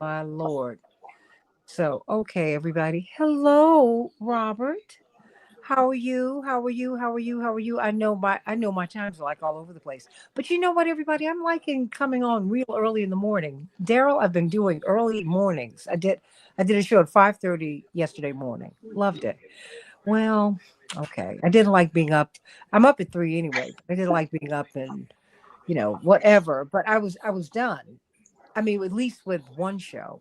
my Lord. So, okay, everybody. Hello, Robert. How are you? How are you? How are you? How are you? I know my times are like all over the place. But you know what, everybody? I'm liking coming on real early in the morning. Daryl, I've been doing early mornings. I did a show at 5:30 yesterday morning. Loved it. Well, okay. I didn't like being up. I'm up at 3 anyway. But I didn't like being up and, whatever. But I was done. I mean, at least with one show.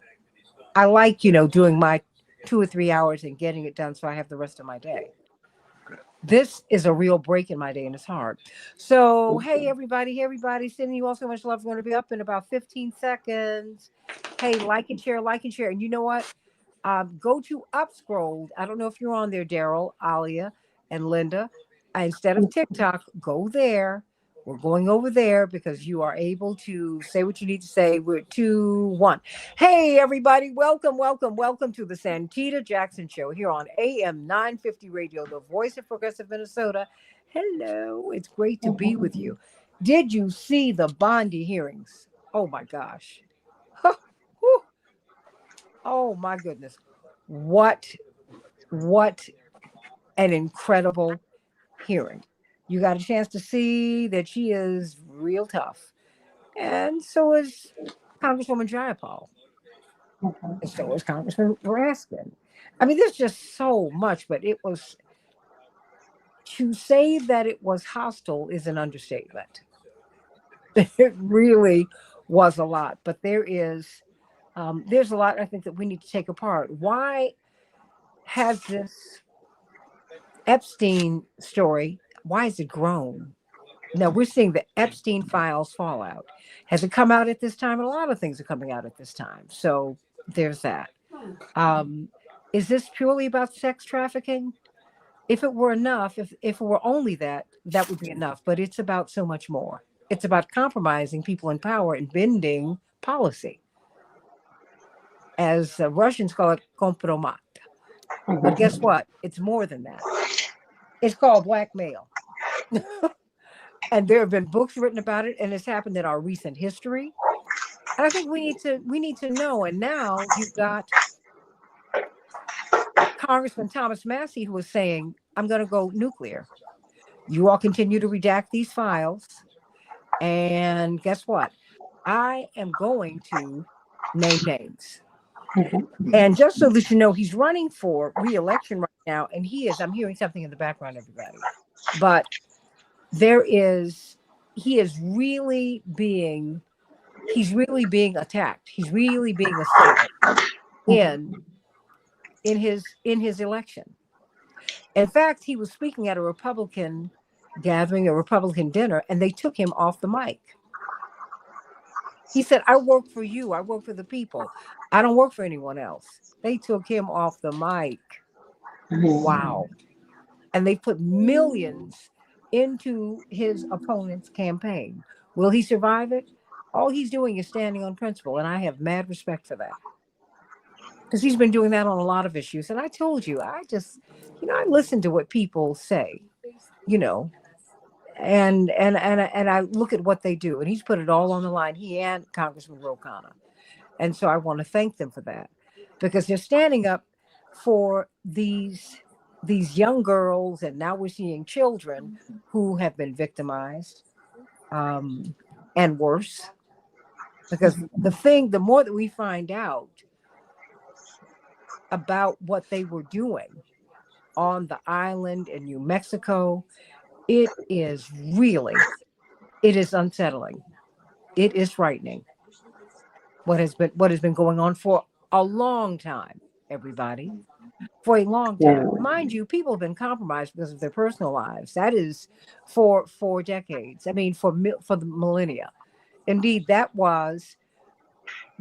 I like, doing my 2 or 3 hours and getting it done so I have the rest of my day. This is a real break in my day and it's hard. So, hey, everybody, sending you all so much love. I'm going to be up in about 15 seconds. Hey, like and share, like and share. And you know what? Go to Upscroll. I don't know if you're on there, Daryl, Alia, and Linda. Instead of TikTok, go there. We're going over there because you are able to say what you need to say. We're 2-1. Hey, everybody. Welcome, welcome, welcome to the Santita Jackson Show here on AM 950 Radio, the voice of progressive Minnesota. Hello. It's great to be with you. Did you see the Bondi hearings? Oh, my gosh. Whew. Oh, my goodness. What an incredible hearing. You got a chance to see that she is real tough. And so is Congresswoman Jayapal. And so is Congressman Raskin. I mean, there's just so much, but it was to say that it was hostile is an understatement. It really was a lot, but there's a lot I think that we need to take apart. Why has this Epstein story, why has it grown? Now we're seeing the Epstein files fall out. Has it come out at this time? A lot of things are coming out at this time. So there's that. Um, is this purely about sex trafficking? If it were enough, if it were only that, that would be enough. But it's about so much more. It's about compromising people in power and bending policy, as Russians call it, kompromat. But guess what? It's more than that. It's called blackmail. And there have been books written about it, and it's happened in our recent history. And I think we need to know. And now you've got Congressman Thomas Massey who is saying, "I'm going to go nuclear. You all continue to redact these files, and guess what? I am going to name names." And just so that you know, he's running for re-election right now, and I'm hearing something in the background, everybody. But there is he is really being he's really being attacked. He's really being assailed in in his election. In fact, he was speaking at a Republican gathering, a Republican dinner, and they took him off the mic. He said, "I work for you. I work for the people. I don't work for anyone else." They took him off the mic. Wow. And they put millions into his opponent's campaign. Will he survive it? All he's doing is standing on principle. And I have mad respect for that because he's been doing that on a lot of issues. And I told you, I listen to what people say, you know, and I look at what they do. And he's put it all on the line, he and Congressman Ro Khanna. And so I want to thank them for that because they're standing up for these young girls, and now we're seeing children who have been victimized, and worse. Because the more that we find out about what they were doing on the island in New Mexico, it is unsettling. It is frightening. What has been going on for a long time, everybody. For a long time. Mind you, people have been compromised because of their personal lives. That is for decades. I mean, for the millennia. Indeed, that was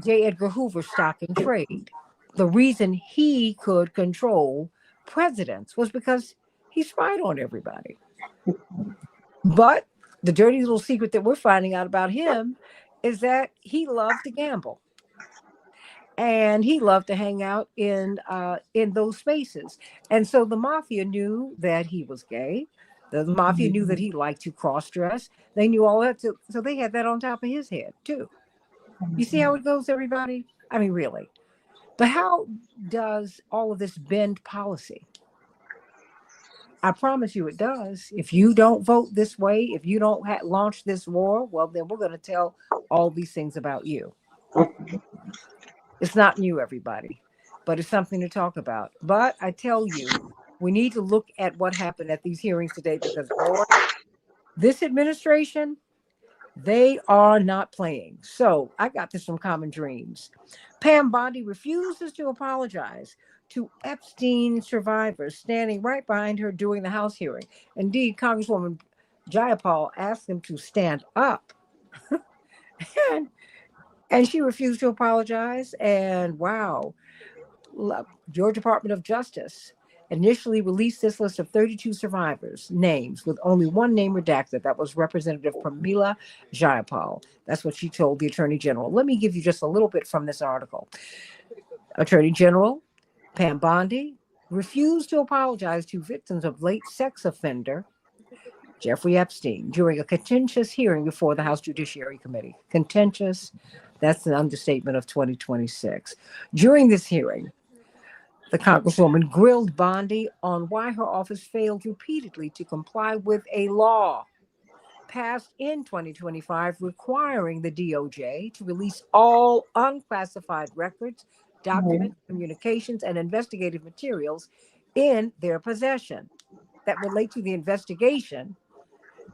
J. Edgar Hoover's stock in trade. The reason he could control presidents was because he spied on everybody. But the dirty little secret that we're finding out about him is that he loved to gamble. And he loved to hang out in those spaces. And so the mafia knew that he was gay. The mafia knew that he liked to cross dress. They knew all that. So they had that on top of his head too. You see how it goes, everybody? I mean, really. But how does all of this bend policy? I promise you it does. If you don't vote this way, if you don't launch this war, well, then we're going to tell all these things about you. It's not new, everybody, but it's something to talk about. But I tell you, we need to look at what happened at these hearings today because, boy, this administration, they are not playing. So I got this from Common Dreams. Pam Bondi refuses to apologize to Epstein survivors standing right behind her during the House hearing. Indeed, Congresswoman Jayapal asked them to stand up. and, and she refused to apologize. And wow, your Department of Justice initially released this list of 32 survivors' names with only one name redacted. That was Representative Pramila Jayapal. That's what she told the Attorney General. Let me give you just a little bit from this article. Attorney General Pam Bondi refused to apologize to victims of late sex offender Jeffrey Epstein during a contentious hearing before the House Judiciary Committee. Contentious, that's an understatement of 2026. During this hearing, the Congresswoman grilled Bondi on why her office failed repeatedly to comply with a law passed in 2025 requiring the DOJ to release all unclassified records, documents, communications, and investigative materials in their possession that relate to the investigation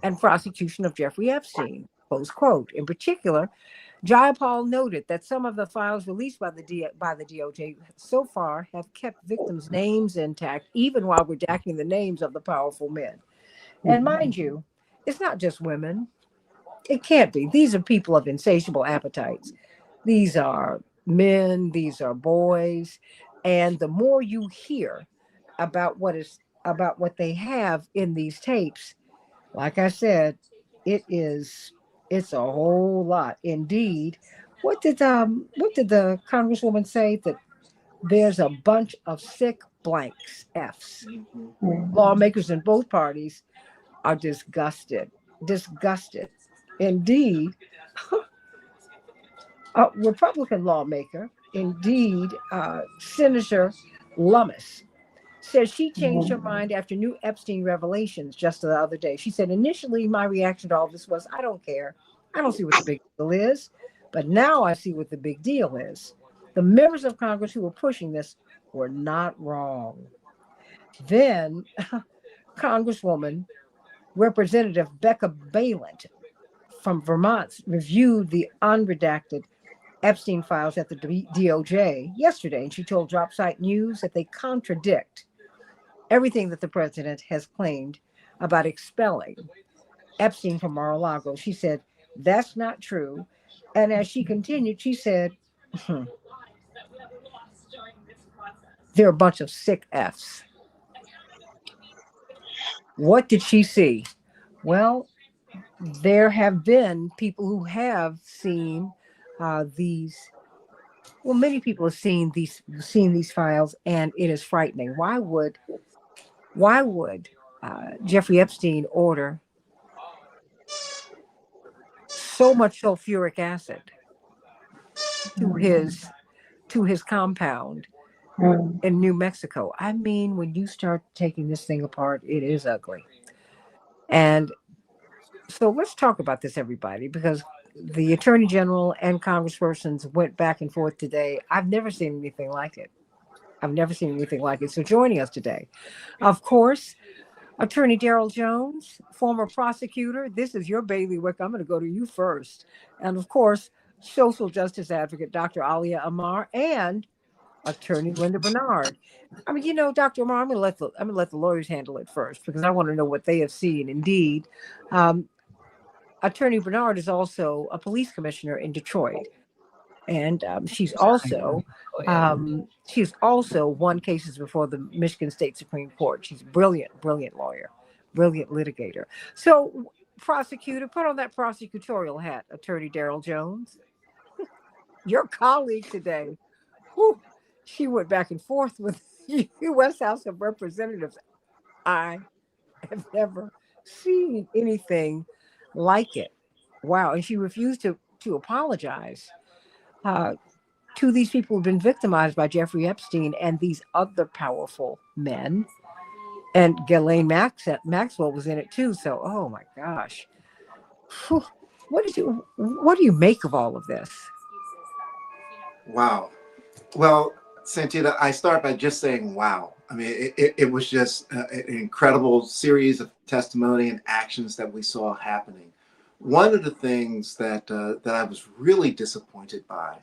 and prosecution of Jeffrey Epstein, close quote. In particular, Jayapal noted that some of the files released by the DOJ so far have kept victims' names intact, even while redacting the names of the powerful men. And mind you, it's not just women. It can't be. These are people of insatiable appetites. These are men, these are boys. And the more you hear about what they have in these tapes, like I said, it's a whole lot. Indeed. What did the Congresswoman say? That there's a bunch of sick blanks, F's. Lawmakers in both parties are disgusted. Disgusted. Indeed, a Republican lawmaker, indeed, Senator Lummis, says she changed her mind after new Epstein revelations just the other day. She said, initially, my reaction to all this was, I don't care. I don't see what the big deal is. But now I see what the big deal is. The members of Congress who were pushing this were not wrong. Then, Congresswoman Representative Becca Balint from Vermont reviewed the unredacted Epstein files at the DOJ yesterday, and she told Dropsite News that they contradict everything that the president has claimed about expelling Epstein from Mar-a-Lago. She said, that's not true. And as she continued, she said, they're a bunch of sick F's. What did she see? Well, there have been people who have seen these. Well, many people have seen these files, and it is frightening. Why would Jeffrey Epstein order so much sulfuric acid to his compound in New Mexico? I mean, when you start taking this thing apart, it is ugly. And so let's talk about this, everybody, because the Attorney General and Congresspersons went back and forth today. I've never seen anything like it. I've never seen anything like it. So joining us today, of course, Attorney Daryl Jones, former prosecutor. This is your bailiwick. I'm going to go to you first. And of course, social justice advocate Dr. Alia Amar and Attorney Linda Bernard. I mean, Dr. Amar, I'm going to let the lawyers handle it first because I want to know what they have seen. Indeed, Attorney Bernard is also a police commissioner in Detroit, and she's also won cases before the Michigan State Supreme Court. She's a brilliant, brilliant lawyer, brilliant litigator. So, prosecutor, put on that prosecutorial hat, Attorney Daryl Jones. Your colleague today, whew, she went back and forth with U.S. House of Representatives. I have never seen anything like it. Wow. And she refused to apologize. uh, to these people who've been victimized by Jeffrey Epstein and these other powerful men. And Ghislaine Maxwell was in it too. So, oh my gosh. Whew. What do you make of all of this? Wow. Well, Santita, I start by just saying, wow. I mean, it was just an incredible series of testimony and actions that we saw happening. One of the things that I was really disappointed by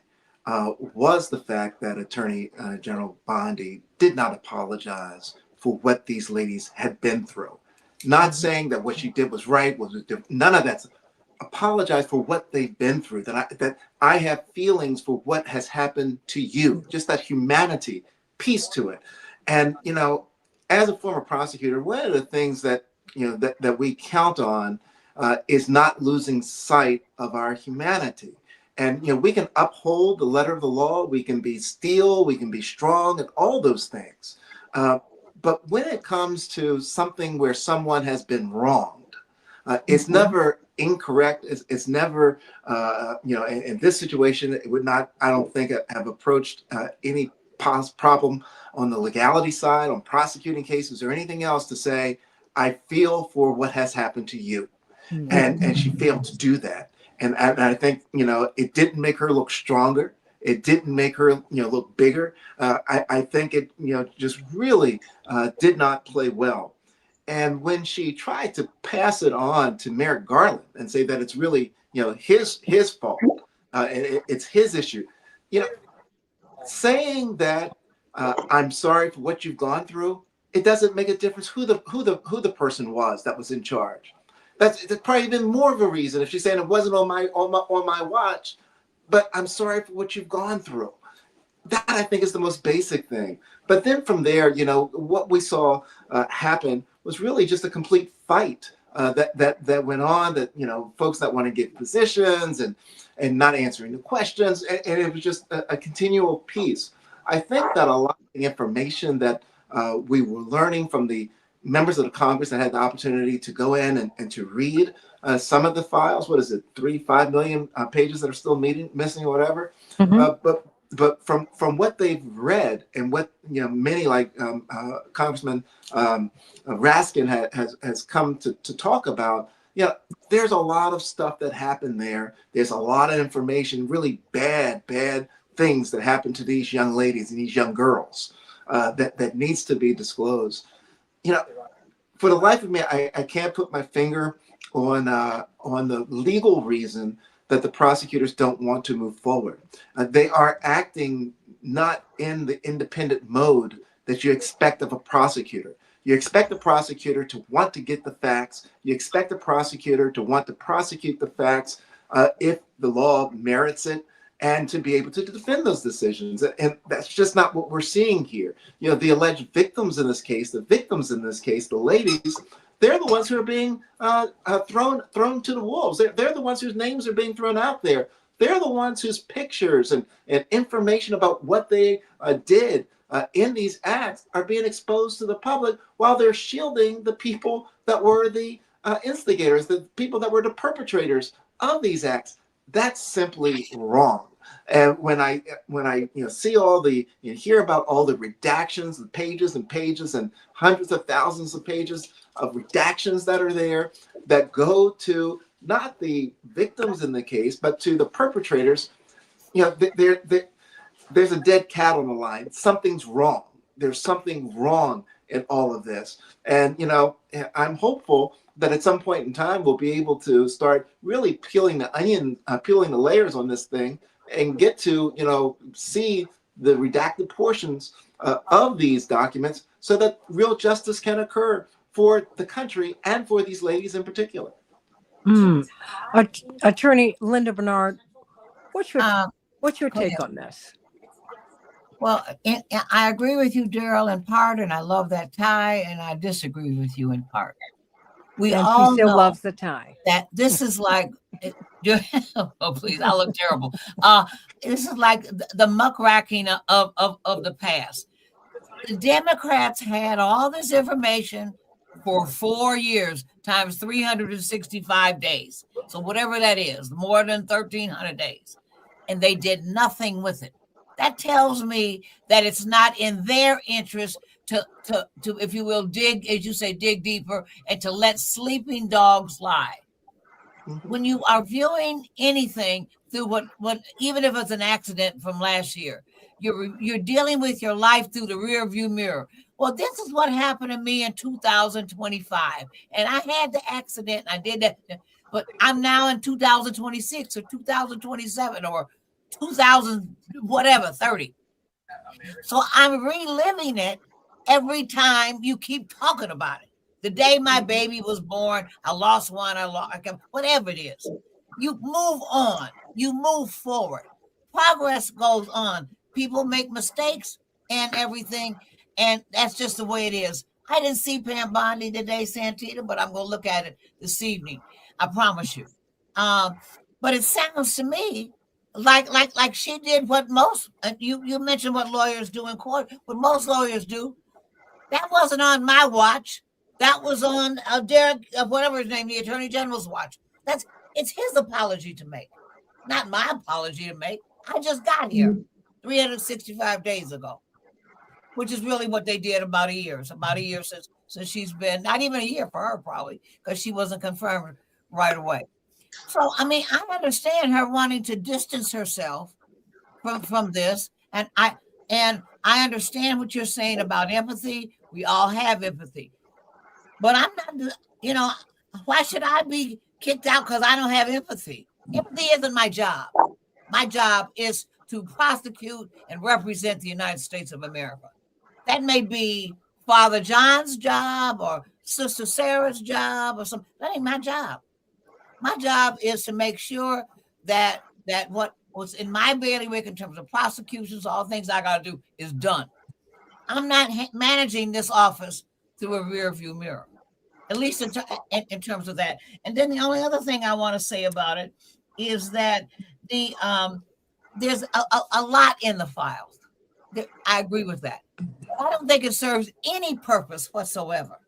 was the fact that Attorney General Bondi did not apologize for what these ladies had been through. Not saying that what she did was right, none of that. Apologize for what they've been through, that I have feelings for what has happened to you, just that humanity piece to it. And as a former prosecutor, one of the things that that we count on is not losing sight of our humanity. And we can uphold the letter of the law, we can be steel, we can be strong, and all those things. But when it comes to something where someone has been wronged, it's never incorrect. It's never, in this situation, it would not, I don't think, have approached any problem on the legality side, on prosecuting cases or anything else to say, I feel for what has happened to you. And she failed to do that. And I think, it didn't make her look stronger. It didn't make her, look bigger. I think it, just really did not play well. And when she tried to pass it on to Merrick Garland and say that it's really, his fault, it's his issue, you know, saying that I'm sorry for what you've gone through, it doesn't make a difference who the person was that was in charge. That's probably even more of a reason if she's saying it wasn't on my watch, but I'm sorry for what you've gone through. That I think is the most basic thing. But then from there, what we saw happen was really just a complete fight that went on. That folks that want to get positions and not answering the questions, and it was just a continual piece. I think that a lot of the information that we were learning from the members of the Congress that had the opportunity to go in and to read some of the files. What is it, 5 million pages that are still missing or whatever? But from what they've read and what many like Congressman Raskin has come to talk about, there's a lot of stuff that happened there. There's a lot of information, really bad things that happened to these young ladies and these young girls that needs to be disclosed. For the life of me, I can't put my finger on the legal reason that the prosecutors don't want to move forward. They are acting not in the independent mode that you expect of a prosecutor. You expect the prosecutor to want to get the facts. You expect the prosecutor to want to prosecute the facts if the law merits it, and to be able to defend those decisions. And that's just not what we're seeing here. The alleged victims in this case, the ladies, they're the ones who are being thrown to the wolves. They're the ones whose names are being thrown out there. They're the ones whose pictures and information about what they did in these acts are being exposed to the public, while they're shielding the people that were the instigators, the people that were the perpetrators of these acts. That's simply wrong. And when I see all the hear about all the redactions, the pages and pages and hundreds of thousands of pages of redactions that are there that go to not the victims in the case, but to the perpetrators, there's a dead cat on the line. Something's wrong. There's something wrong in all of this. And, I'm hopeful that at some point in time, we'll be able to start really peeling the layers on this thing and get to, see the redacted portions of these documents so that real justice can occur for the country and for these ladies in particular. Attorney Linda Bernard, what's your take on this? Well, I agree with you, Daryl, in part, and I love that tie, and I disagree with you in part. We all she still know loves the tie. That this is like, oh please, I look terrible. This is like the muckraking of the past. The Democrats had all this information for 4 years times 365 days. So whatever that is, more than 1,300 days. and they did nothing with it. That tells me that it's not in their interest to, if you will, dig, as you say, dig deeper and to let sleeping dogs lie. When you are viewing anything through what even if it's an accident from last year, you're dealing with your life through the rear view mirror. Well, this is what happened to me in 2025, and I had the accident. And I did that, but I'm now in 2026 or 2027 or 2000 whatever 30. So I'm reliving it every time you keep talking about it. The day my baby was born, I lost one, whatever it is. You move on, you move forward. Progress goes on. People make mistakes and everything, and that's just the way it is. I didn't see Pam Bondi today, Santita, but I'm going to look at it this evening. I promise you. But it sounds to me like she did what most you mentioned what lawyers do in court, what most lawyers do. That wasn't on my watch. That was on Derek, whatever his name, the Attorney General's watch. It's his apology to make, not my apology to make. I just got here 365 days ago, which is really what they did about a year. It's about a year since she's been, not even a year for her probably, because she wasn't confirmed right away. So I mean, I understand her wanting to distance herself from this, and I understand what you're saying about empathy. We all have empathy, but I'm not. You know, why should I be kicked out because I don't have empathy? Empathy isn't my job. My job is to prosecute and represent the United States of America. That may be Father John's job or Sister Sarah's job or something. That ain't my job. My job is to make sure that what was in my bailiwick in terms of prosecutions, all things I got to do is done. I'm not managing this office through a rear view mirror, at least in terms of that. And then the only other thing I want to say about it is that there's a lot in the files. I agree with that. I don't think it serves any purpose whatsoever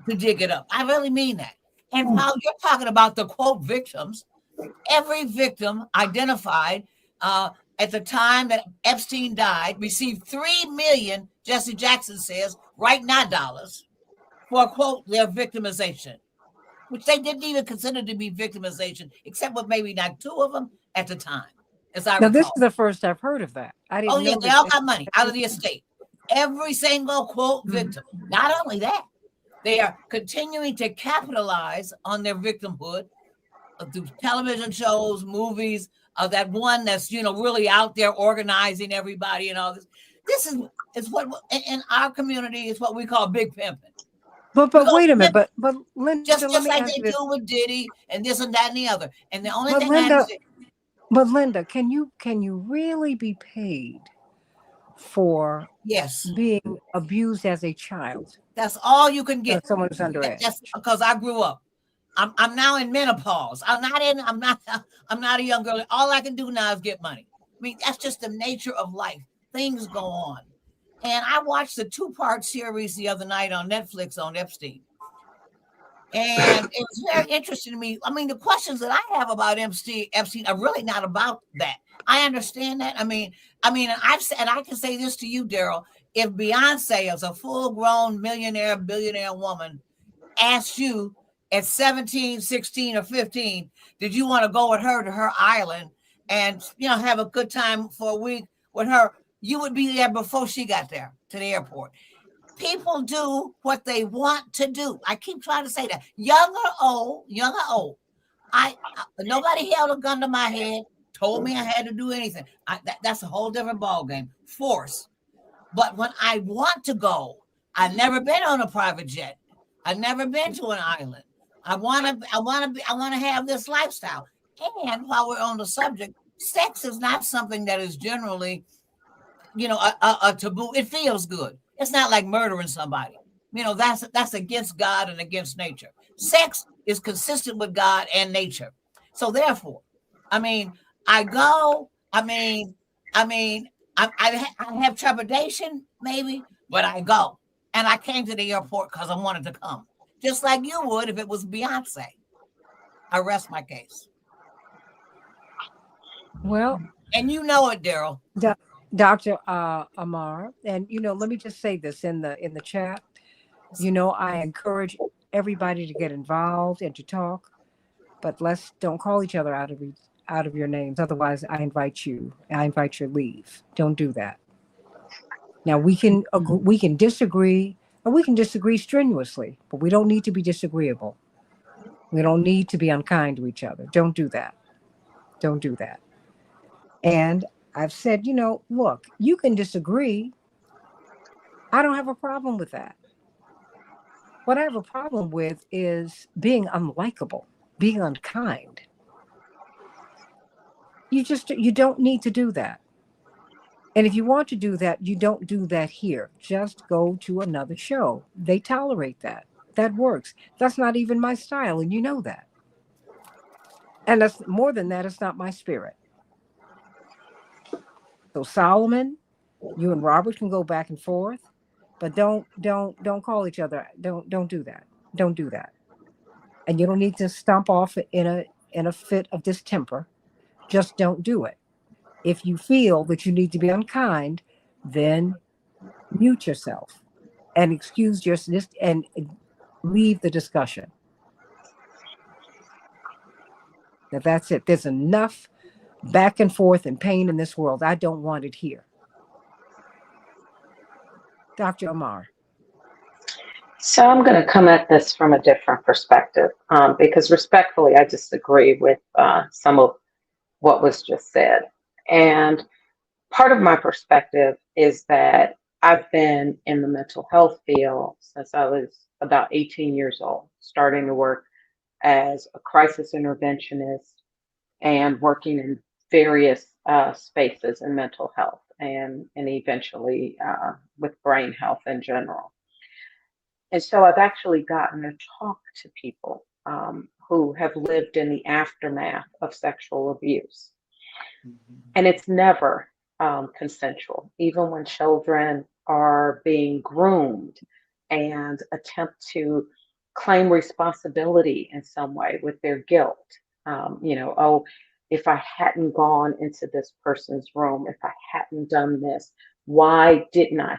to dig it up. I really mean that. And while you're talking about the quote victims, every victim identified at the time that Epstein died received 3 million, Jesse Jackson says, right now dollars for, quote, their victimization, which they didn't even consider to be victimization, except with maybe not 2 of them at the time, as I Now, this recall. is the first I've heard of that. I Oh, didn't yeah, know they that. all got money out of the estate. Every single, quote, victim. Not only that, they are continuing to capitalize on their victimhood through television shows, movies, that one that's, really out there organizing everybody and all this. This is what in our community is what we call big pimping. But wait a minute. But Linda, just let me like ask they you this. do with Diddy and this and that and the other. And the only But thing I Linda, say, can you really be paid for yes, being abused as a child? that's all you can get. Someone who's underage. That's because I grew up. I'm now in menopause. I'm not a young girl. All I can do now is get money. I mean, that's just the nature of life. Things go on. And I watched the 2-part series the other night on Netflix on Epstein. And it was very interesting to me. I mean, the questions that I have about Epstein are really not about that. I understand that. I mean, I've said, and I can say this to you, Daryl. If Beyonce, as a full-grown millionaire, billionaire woman, asked you at 17, 16, or 15, did you want to go with her to her island and, have a good time for a week with her, you would be there before she got there to the airport. People do what they want to do. I keep trying to say that. Young or old. Nobody held a gun to my head, told me I had to do anything. That's a whole different ballgame. Force. But when I want to go, I've never been on a private jet. I've never been to an island. I want to have this lifestyle. And while we're on the subject, sex is not something that is generally, a taboo. It feels good. It's not like murdering somebody. That's against God and against nature. Sex is consistent with God and nature. So therefore, I go. I have trepidation maybe, but I go. And I came to the airport because I wanted to come, just like you would if it was Beyonce. I rest my case. Well, And you know it, Daryl. Do- Dr. Amar, and let me just say this in the chat. I encourage everybody to get involved and to talk, but let's don't call each other out of your names. Otherwise, I invite your leave. Don't do that. Now we can disagree, and we can disagree strenuously, but we don't need to be disagreeable. We don't need to be unkind to each other. Don't do that. Don't do that. And I've said, look, you can disagree. I don't have a problem with that. What I have a problem with is being unlikable, being unkind. You don't need to do that. And if you want to do that, you don't do that here. Just go to another show. They tolerate that. That works. That's not even my style, and you know that. And that's more than that, it's not my spirit. So Solomon, you and Robert can go back and forth, but don't call each other. Don't do that. Don't do that. And you don't need to stomp off in a fit of distemper. Just don't do it. If you feel that you need to be unkind, then mute yourself and excuse your and leave the discussion. Now that's it. There's enough back and forth and pain in this world. I don't want it here. Dr. Amar. So I'm going to come at this from a different perspective because respectfully, I disagree with some of what was just said. And part of my perspective is that I've been in the mental health field since I was about 18 years old, starting to work as a crisis interventionist and working in various spaces in mental health and eventually with brain health in general. And so I've actually gotten to talk to people who have lived in the aftermath of sexual abuse. And it's never consensual, even when children are being groomed and attempt to claim responsibility in some way with their guilt. Oh, if I hadn't gone into this person's room, if I hadn't done this, why didn't I?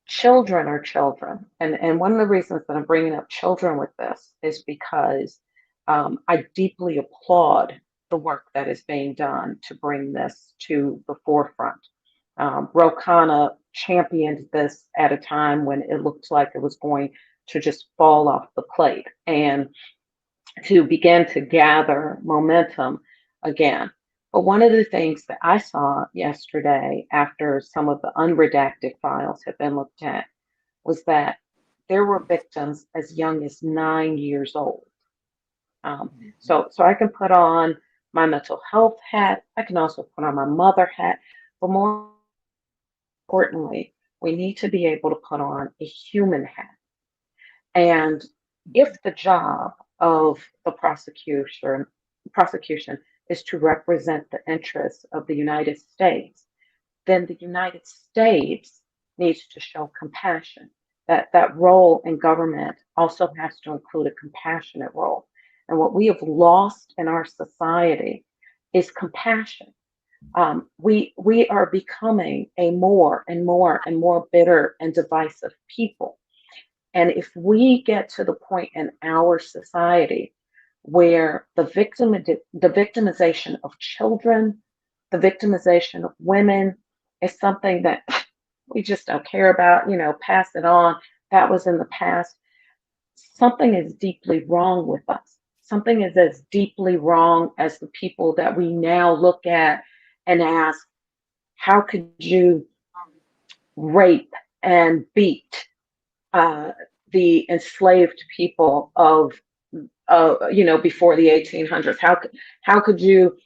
Children are children. And one of the reasons that I'm bringing up children with this is because I deeply applaud the work that is being done to bring this to the forefront. Ro Khanna championed this at a time when it looked like it was going to just fall off the plate and to begin to gather momentum again. But one of the things that I saw yesterday after some of the unredacted files had been looked at was that there were victims as young as 9 years old. So I can put on my mental health hat. I can also put on my mother hat. But more importantly, we need to be able to put on a human hat. And if the job of the prosecution is to represent the interests of the United States, then the United States needs to show compassion. That role in government also has to include a compassionate role. And what we have lost in our society is compassion. We are becoming a more and more and more bitter and divisive people. And if we get to the point in our society where the victimization of children, the victimization of women is something that we just don't care about, pass it on. That was in the past. Something is deeply wrong with us. Something is as deeply wrong as the people that we now look at and ask, how could you rape and beat the enslaved people of before the 1800s? How could you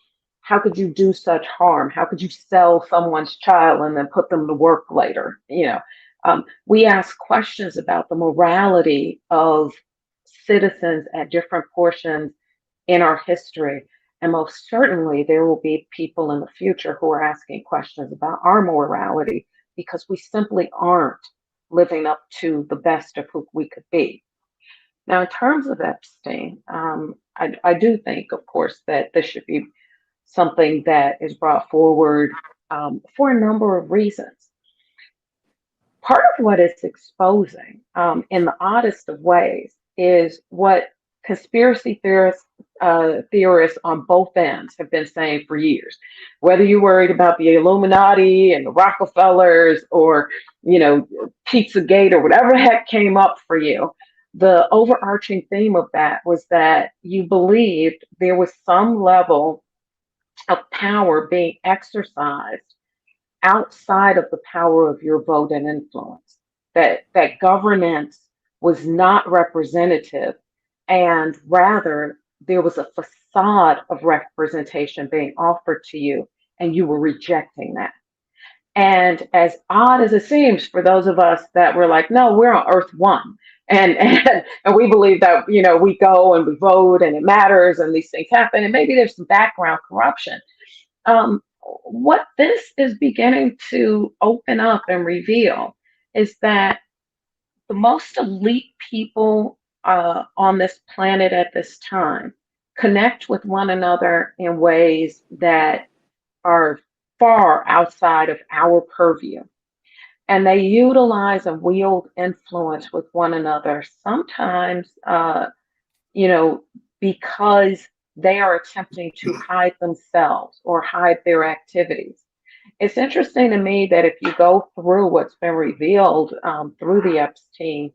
do such harm? How could you sell someone's child and then put them to work later? We ask questions about the morality of citizens at different portions in our history. And most certainly, there will be people in the future who are asking questions about our morality because we simply aren't living up to the best of who we could be. Now, in terms of Epstein, I do think, of course, that this should be something that is brought forward for a number of reasons. Part of what it's exposing in the oddest of ways is what conspiracy theorists on both ends have been saying for years. Whether you're worried about the Illuminati and the Rockefellers or, Pizzagate or whatever the heck came up for you, the overarching theme of that was that you believed there was some level of power being exercised outside of the power of your vote and influence. That governance was not representative, and rather there was a facade of representation being offered to you, and you were rejecting that. And as odd as it seems for those of us that were like, no, we're on Earth One. And we believe that, we go and we vote and it matters and these things happen. And maybe there's some background corruption. What this is beginning to open up and reveal is that the most elite people on this planet at this time connect with one another in ways that are far outside of our purview. And they utilize and wield influence with one another, sometimes, you know, because they are attempting to hide themselves or hide their activities. It's interesting to me that if you go through what's been revealed through the Epstein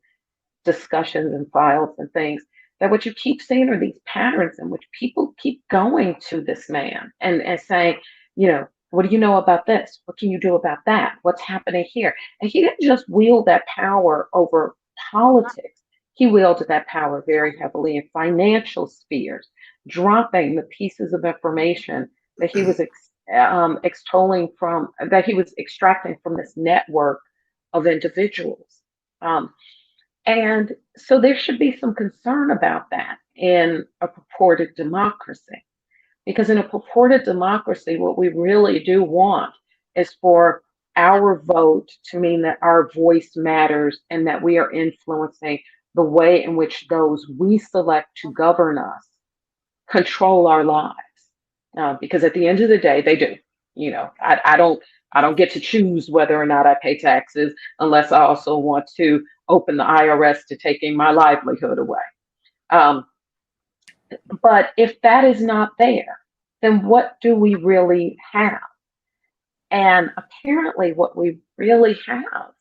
discussions and files and things, that what you keep seeing are these patterns in which people keep going to this man and saying, what do you know about this? What can you do about that? What's happening here? And he didn't just wield that power over politics. He wielded that power very heavily in financial spheres, dropping the pieces of information that he was that he was extracting from this network of individuals. And so there should be some concern about that in a purported democracy. Because in a purported democracy, what we really do want is for our vote to mean that our voice matters and that we are influencing the way in which those we select to govern us control our lives. Because at the end of the day, they do. I don't get to choose whether or not I pay taxes unless I also want to open the IRS to taking my livelihood away. But if that is not there, then what do we really have? And apparently, what we really have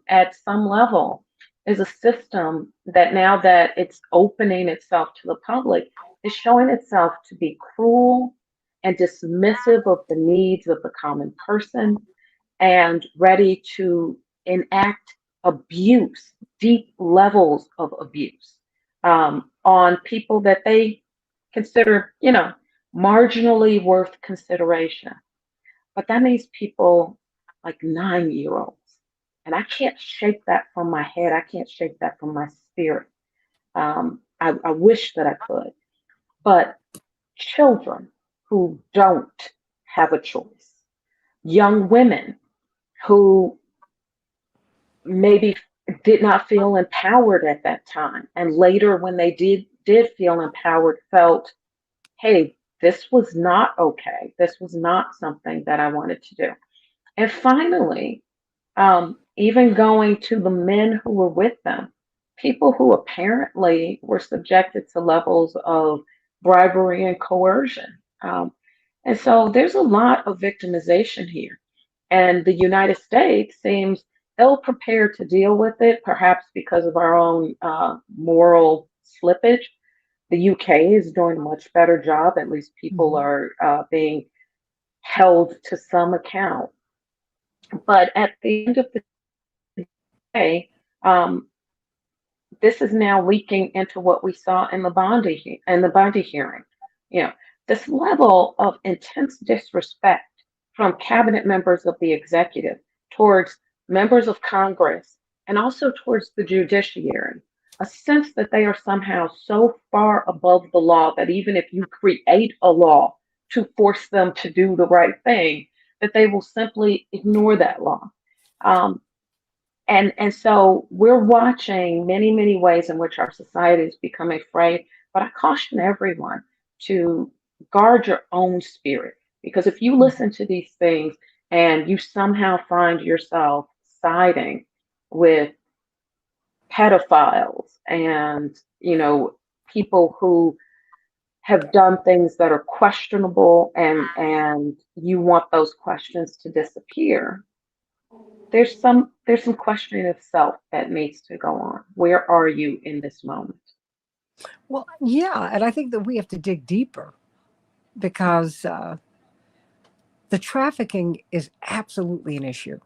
at some level is a system that now that it's opening itself to the public is showing itself to be cruel and dismissive of the needs of the common person and ready to enact abuse, deep levels of abuse on people that they consider, marginally worth consideration. But that means people like 9-year-olds. And I can't shake that from my head. I can't shake that from my spirit. I wish that I could. But children who don't have a choice, young women who maybe did not feel empowered at that time, and later when they did feel empowered, felt, hey, this was not okay. This was not something that I wanted to do. And finally, even going to the men who were with them, people who apparently were subjected to levels of bribery and coercion. And so there's a lot of victimization here. And the United States seems ill prepared to deal with it, perhaps because of our own moral slippage. The UK is doing a much better job. At least people are being held to some account. But at the end of the day, this is now leaking into what we saw in the Bondi hearing. This level of intense disrespect from cabinet members of the executive towards members of Congress and also towards the judiciary, a sense that they are somehow so far above the law that even if you create a law to force them to do the right thing, that they will simply ignore that law. And so we're watching many, many ways in which our society is becoming frayed, but I caution everyone to guard your own spirit. Because if you listen to these things and you somehow find yourself siding with pedophiles and, people who have done things that are questionable, and you want those questions to disappear, there's some questioning of self that needs to go on. Where are you in this moment? Well, yeah, and I think that we have to dig deeper because the trafficking is absolutely an issue,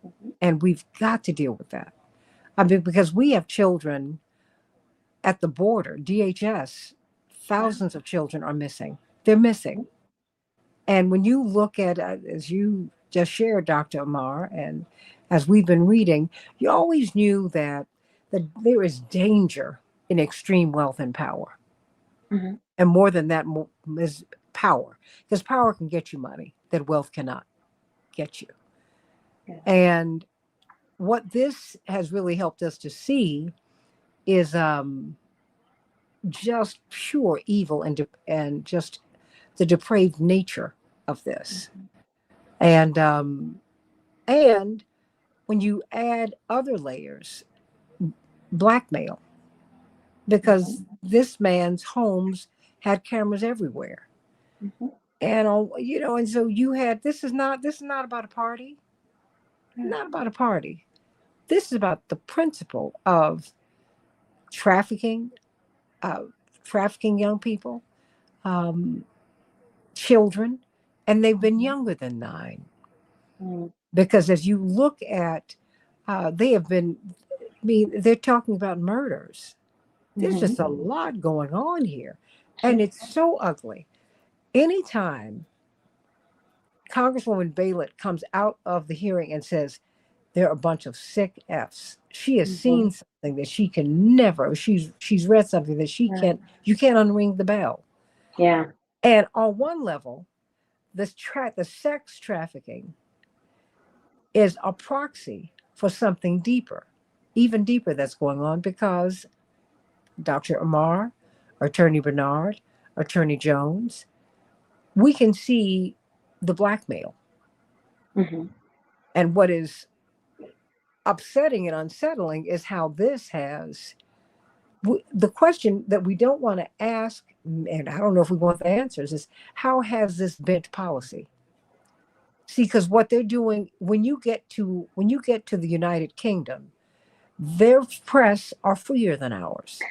Mhm. and we've got to deal with that. I mean, because we have children at the border, DHS, Yeah. thousands of children are missing. They're missing. Mhm. And when you look at, as you just shared, Dr. Amar, and as we've been reading, you always knew that there is danger in extreme wealth and power. Mhm. And more than that is power, because power can get you money that wealth cannot get you. Yeah. And what this has really helped us to see is just pure evil and just the depraved nature of this. Mhm. And when you add other layers, blackmail, because Mhm. this man's homes had cameras everywhere. Mhm. And and so you had this is not about a party, Yeah. not about a party. This is about the principle of trafficking, uh, trafficking young people, um, children, and they've been Mhm. younger than 9. Mhm. Because as you look at, they have been, I mean, they're talking about murders. There's Mhm. just a lot going on here. And Yeah. it's so ugly. Anytime Congresswoman Baylett comes out of the hearing and says, they're a bunch of sick F's. She has Mhm. seen something that she can never, she's read something that she Right. can't, you can't unring the bell. Yeah. And on one level, the sex trafficking is a proxy for something deeper, even deeper that's going on because Dr. Amar, Attorney Bernard, Attorney Jones, we can see the blackmail. Mhm. And what is upsetting and unsettling is how this has the question that we don't want to ask, and I don't know if we want the answers, is how has this bent policy? See, because what they're doing when you get to the United Kingdom, their press are freer than ours.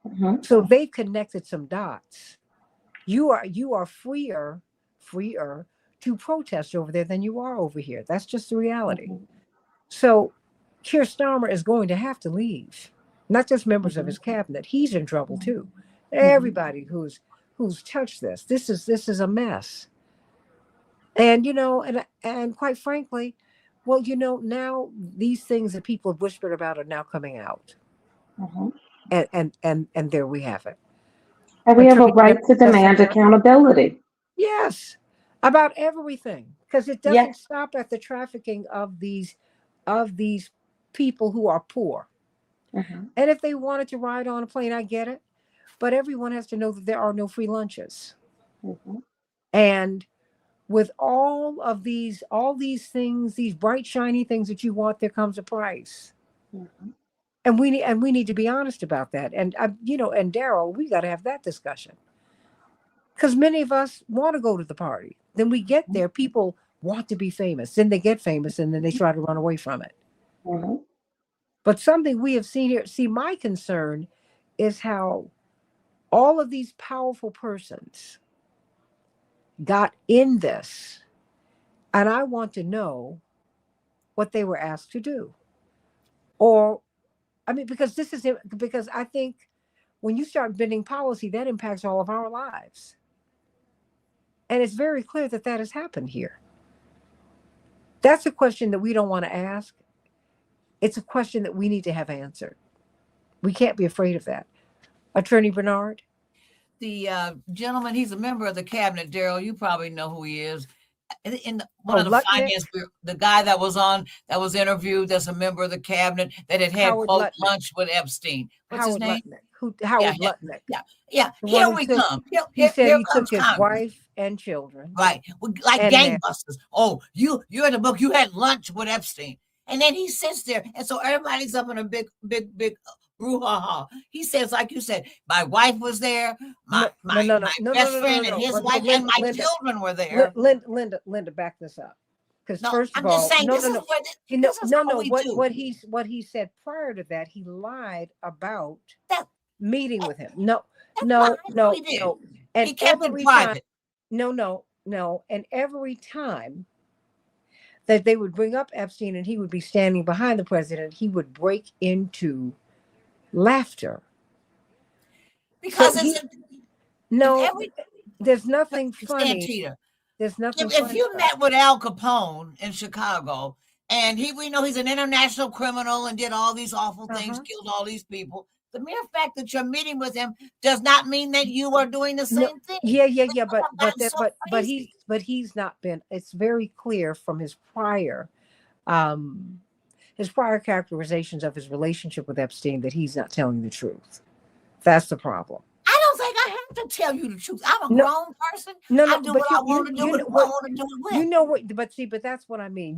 Mhm. So they've connected some dots. You are freer to protest over there than you are over here. That's just the reality. Mhm. So Keir Starmer is going to have to leave. Not just members of Mhm. his cabinet. He's in trouble too. Mhm. Everybody who's touched this is a mess. And and quite frankly, well, now these things that people have whispered about are now coming out. Mhm. And there we have it. And we have a Attorney right General to demand testified. accountability. Yes, about everything, because it doesn't Yes. stop at the trafficking of these people who are poor. Mhm. And if they wanted to ride on a plane, I get it. But everyone has to know that there are no free lunches. Mhm. And with all these things, these bright shiny things that you want, there comes a price. Mhm. And we need to be honest about that. And Daryl, we got to have that discussion because many of us want to go to the party. Then we get there, people want to be famous. Then they get famous, and then they try to run away from it. Mhm. But something we have seen here. See, my concern is how all of these powerful persons got in this, and I want to know what they were asked to do. Or, I mean, because because I think when you start bending policy, that impacts all of our lives. And it's very clear that that has happened here. That's a question that we don't want to ask. It's a question that we need to have answered. We can't be afraid of that. Attorney Bernard? The gentleman, he's a member of the cabinet, Daryl. You probably know who he is. one of the Lutnick, finance, the guy that was interviewed, that's a member of the cabinet that had Howard quote Lutnick, lunch with Epstein. What's his Howard name? Lutnick, who Yeah, Howard Lutnick, yeah, yeah. the one Here who we took. come. He said Here he comes took his Congress. wife and children, Right. Like and then gangbusters. Oh, you in the book, you had lunch with Epstein. And then he sits there. And so everybody's up in a big brouhaha. He says, like you said, my wife was there, no, no, no, no, my no, no, best no, no, friend and no, his no, wife and Linda, my Linda, children were there. Linda, back this up. Because No, first of I'm just all, saying no, this no, is no, what no, this is no, how no. we do. What he said prior to that, he lied about That, meeting with him. No, that's fine. no, I know no, he did. no. And He kept it every time, private. no. And every time that they would bring up Epstein and he would be standing behind the president, he would break into laughter. Because So it's he, no, every there's nothing funny. Santita. There's nothing If funny you about met with Al Capone in Chicago, and we know he's an international criminal and did all these awful things, killed all these people. The mere fact that you're meeting with him does not mean that you are doing the No, same thing. yeah, So he's not been. It's very clear from um his prior characterizations of his relationship with Epstein that he's not telling the truth. That's the problem. I don't think I have to tell you the truth. I'm a No, grown person. no, I do but what I want to do with who I want to do it with. you know what? But that's what I mean.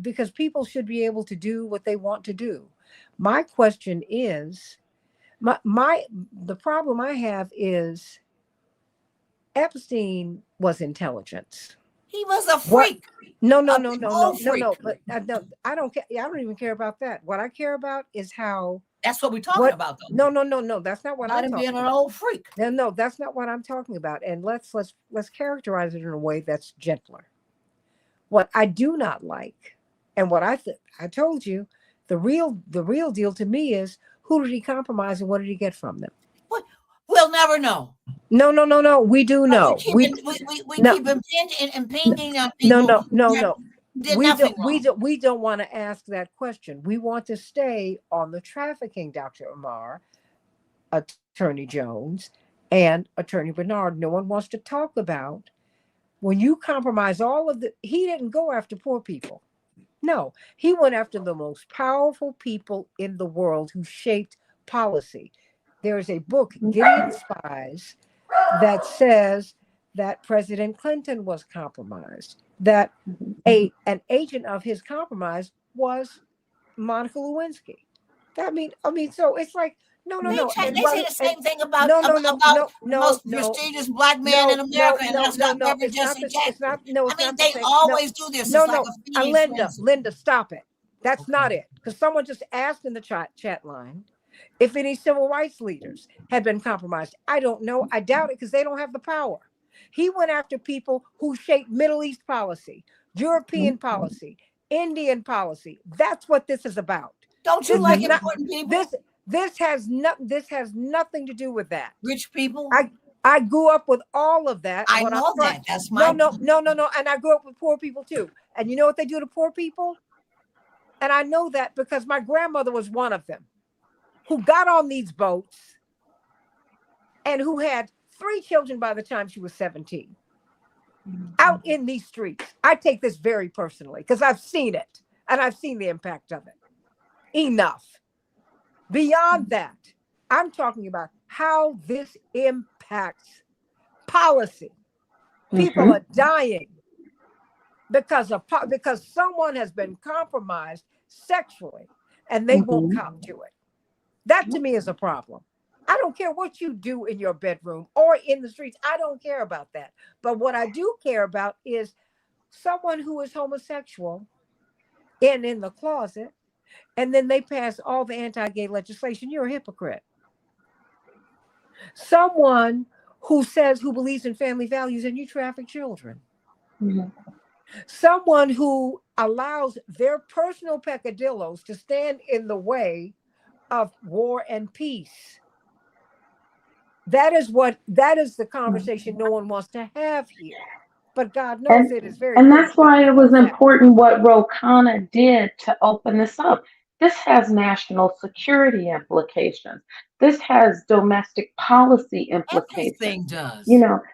Because people should be able to do what they want to do. My question is, the problem I have is Epstein was intelligence. He was a freak. No. But I don't care. I don't even care about that. What I care about is how. That's what we're talking about, No. though. That's not what Not I'm him talking being an about. old freak. No, that's not what I'm talking about. And let's characterize it in a way that's gentler. What I do not like, and what I told you, the real deal to me is, who did he compromise and what did he get from them? What? We'll never know. No. We do know. We keep impinging on people. No. We don't want to ask that question. We want to stay on the trafficking, Dr. Amar, Attorney Jones, and Attorney Bernard. No one wants to talk about when you compromise all of he didn't go after poor people. No, he went after the most powerful people in the world who shaped policy. There is a book, Gideon Spies, that says that President Clinton was compromised, that an agent of his compromise was Monica Lewinsky. So it's like, no. They say the same thing about the most prestigious black man in America, and that's not Reverend Jesse Jackson. They always do this. It's like a Phoenix. Linda, stop it. That's not it. Because someone just asked in the chat line if any civil rights leaders had been compromised. I don't know. I doubt it because they don't have the power. He went after people who shaped Middle East policy, European policy, Indian policy. That's what this is about. Don't you like important people? This has nothing to do with that. Rich people. I grew up with all of that. I know that. That's my no. And I grew up with poor people too. And you know what they do to poor people? And I know that because my grandmother was one of them, who got on these boats and who had 3 children by the time she was 17. Out in these streets. I take this very personally because I've seen it and I've seen the impact of it. Enough. Beyond that, I'm talking about how this impacts policy. People are dying because someone has been compromised sexually and they won't cop to it. That to me is a problem. I don't care what you do in your bedroom or in the streets. I don't care about that. But what I do care about is someone who is homosexual and in the closet, and then they pass all the anti-gay legislation. You're a hypocrite. Someone who believes in family values and you traffic children. Someone who allows their personal peccadillos to stand in the way of war and peace. That is the conversation no one wants to have here. But God knows it is very. And that's why it was important what Ro Khanna did to open this up. This has national security implications. This has domestic policy implications. Everything does.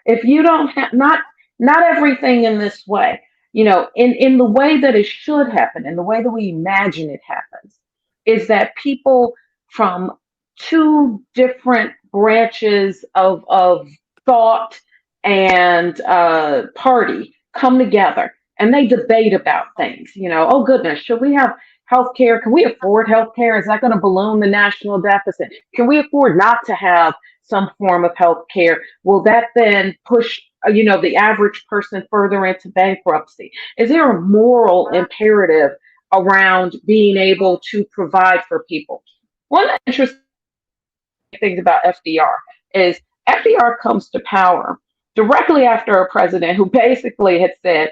If you don't have not everything in this way. in the way that it should happen, in the way that we imagine it happens, is that people from two different branches of thought and party come together and they debate about things. Oh goodness, should we have health care? Can we afford health care? Is that going to balloon the national deficit? Can we afford not to have some form of health care? Will that then push the average person further into bankruptcy? Is there a moral imperative around being able to provide for people? One interesting things about FDR is FDR comes to power directly after a president who basically had said,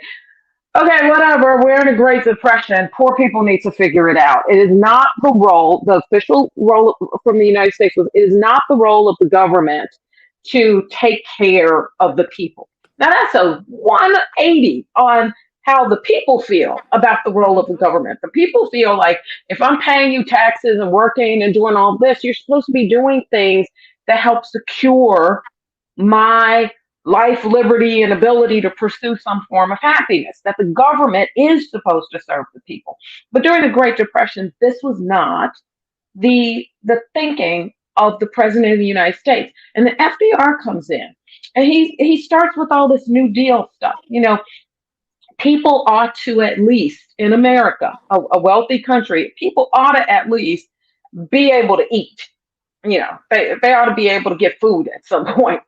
okay, whatever, we're in a Great Depression. Poor people need to figure it out. It is not the official role from the United States was, it is not the role of the government to take care of the people. Now that's a 180 on how the people feel about the role of the government. The people feel like if I'm paying you taxes and working and doing all this, you're supposed to be doing things that help secure my life, liberty, and ability to pursue some form of happiness, that the government is supposed to serve the people. But during the Great Depression, this was not the thinking of the president of the United States. And the FDR comes in and he starts with all this New Deal stuff. People ought to, at least in America, a wealthy country, people ought to at least be able to eat. They ought to be able to get food at some point.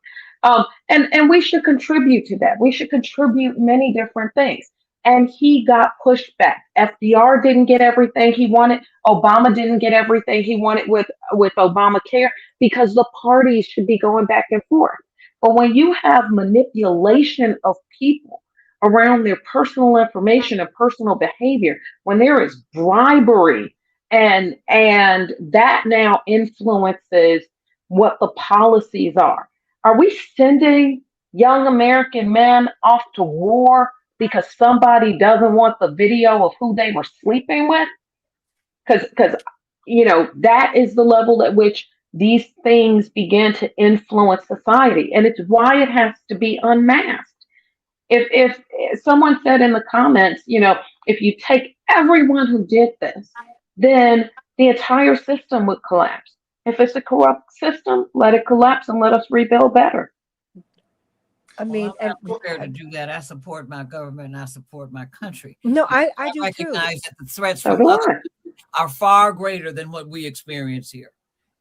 And we should contribute to that. We should contribute many different things. And he got pushed back. FDR didn't get everything he wanted. Obama didn't get everything he wanted with Obamacare, because the parties should be going back and forth. But when you have manipulation of people around their personal information and personal behavior, when there is bribery and that now influences what the policies are. Are we sending young American men off to war because somebody doesn't want the video of who they were sleeping with? Because that is the level at which these things begin to influence society, and it's why it has to be unmasked. If someone said in the comments, if you take everyone who did this, then the entire system would collapse. If it's a corrupt system, let it collapse and let us rebuild better. I mean, I'm not prepared to do that. I support my government and I support my country. No, I do recognize too. that the threats So from do others I. are far greater than what we experience here.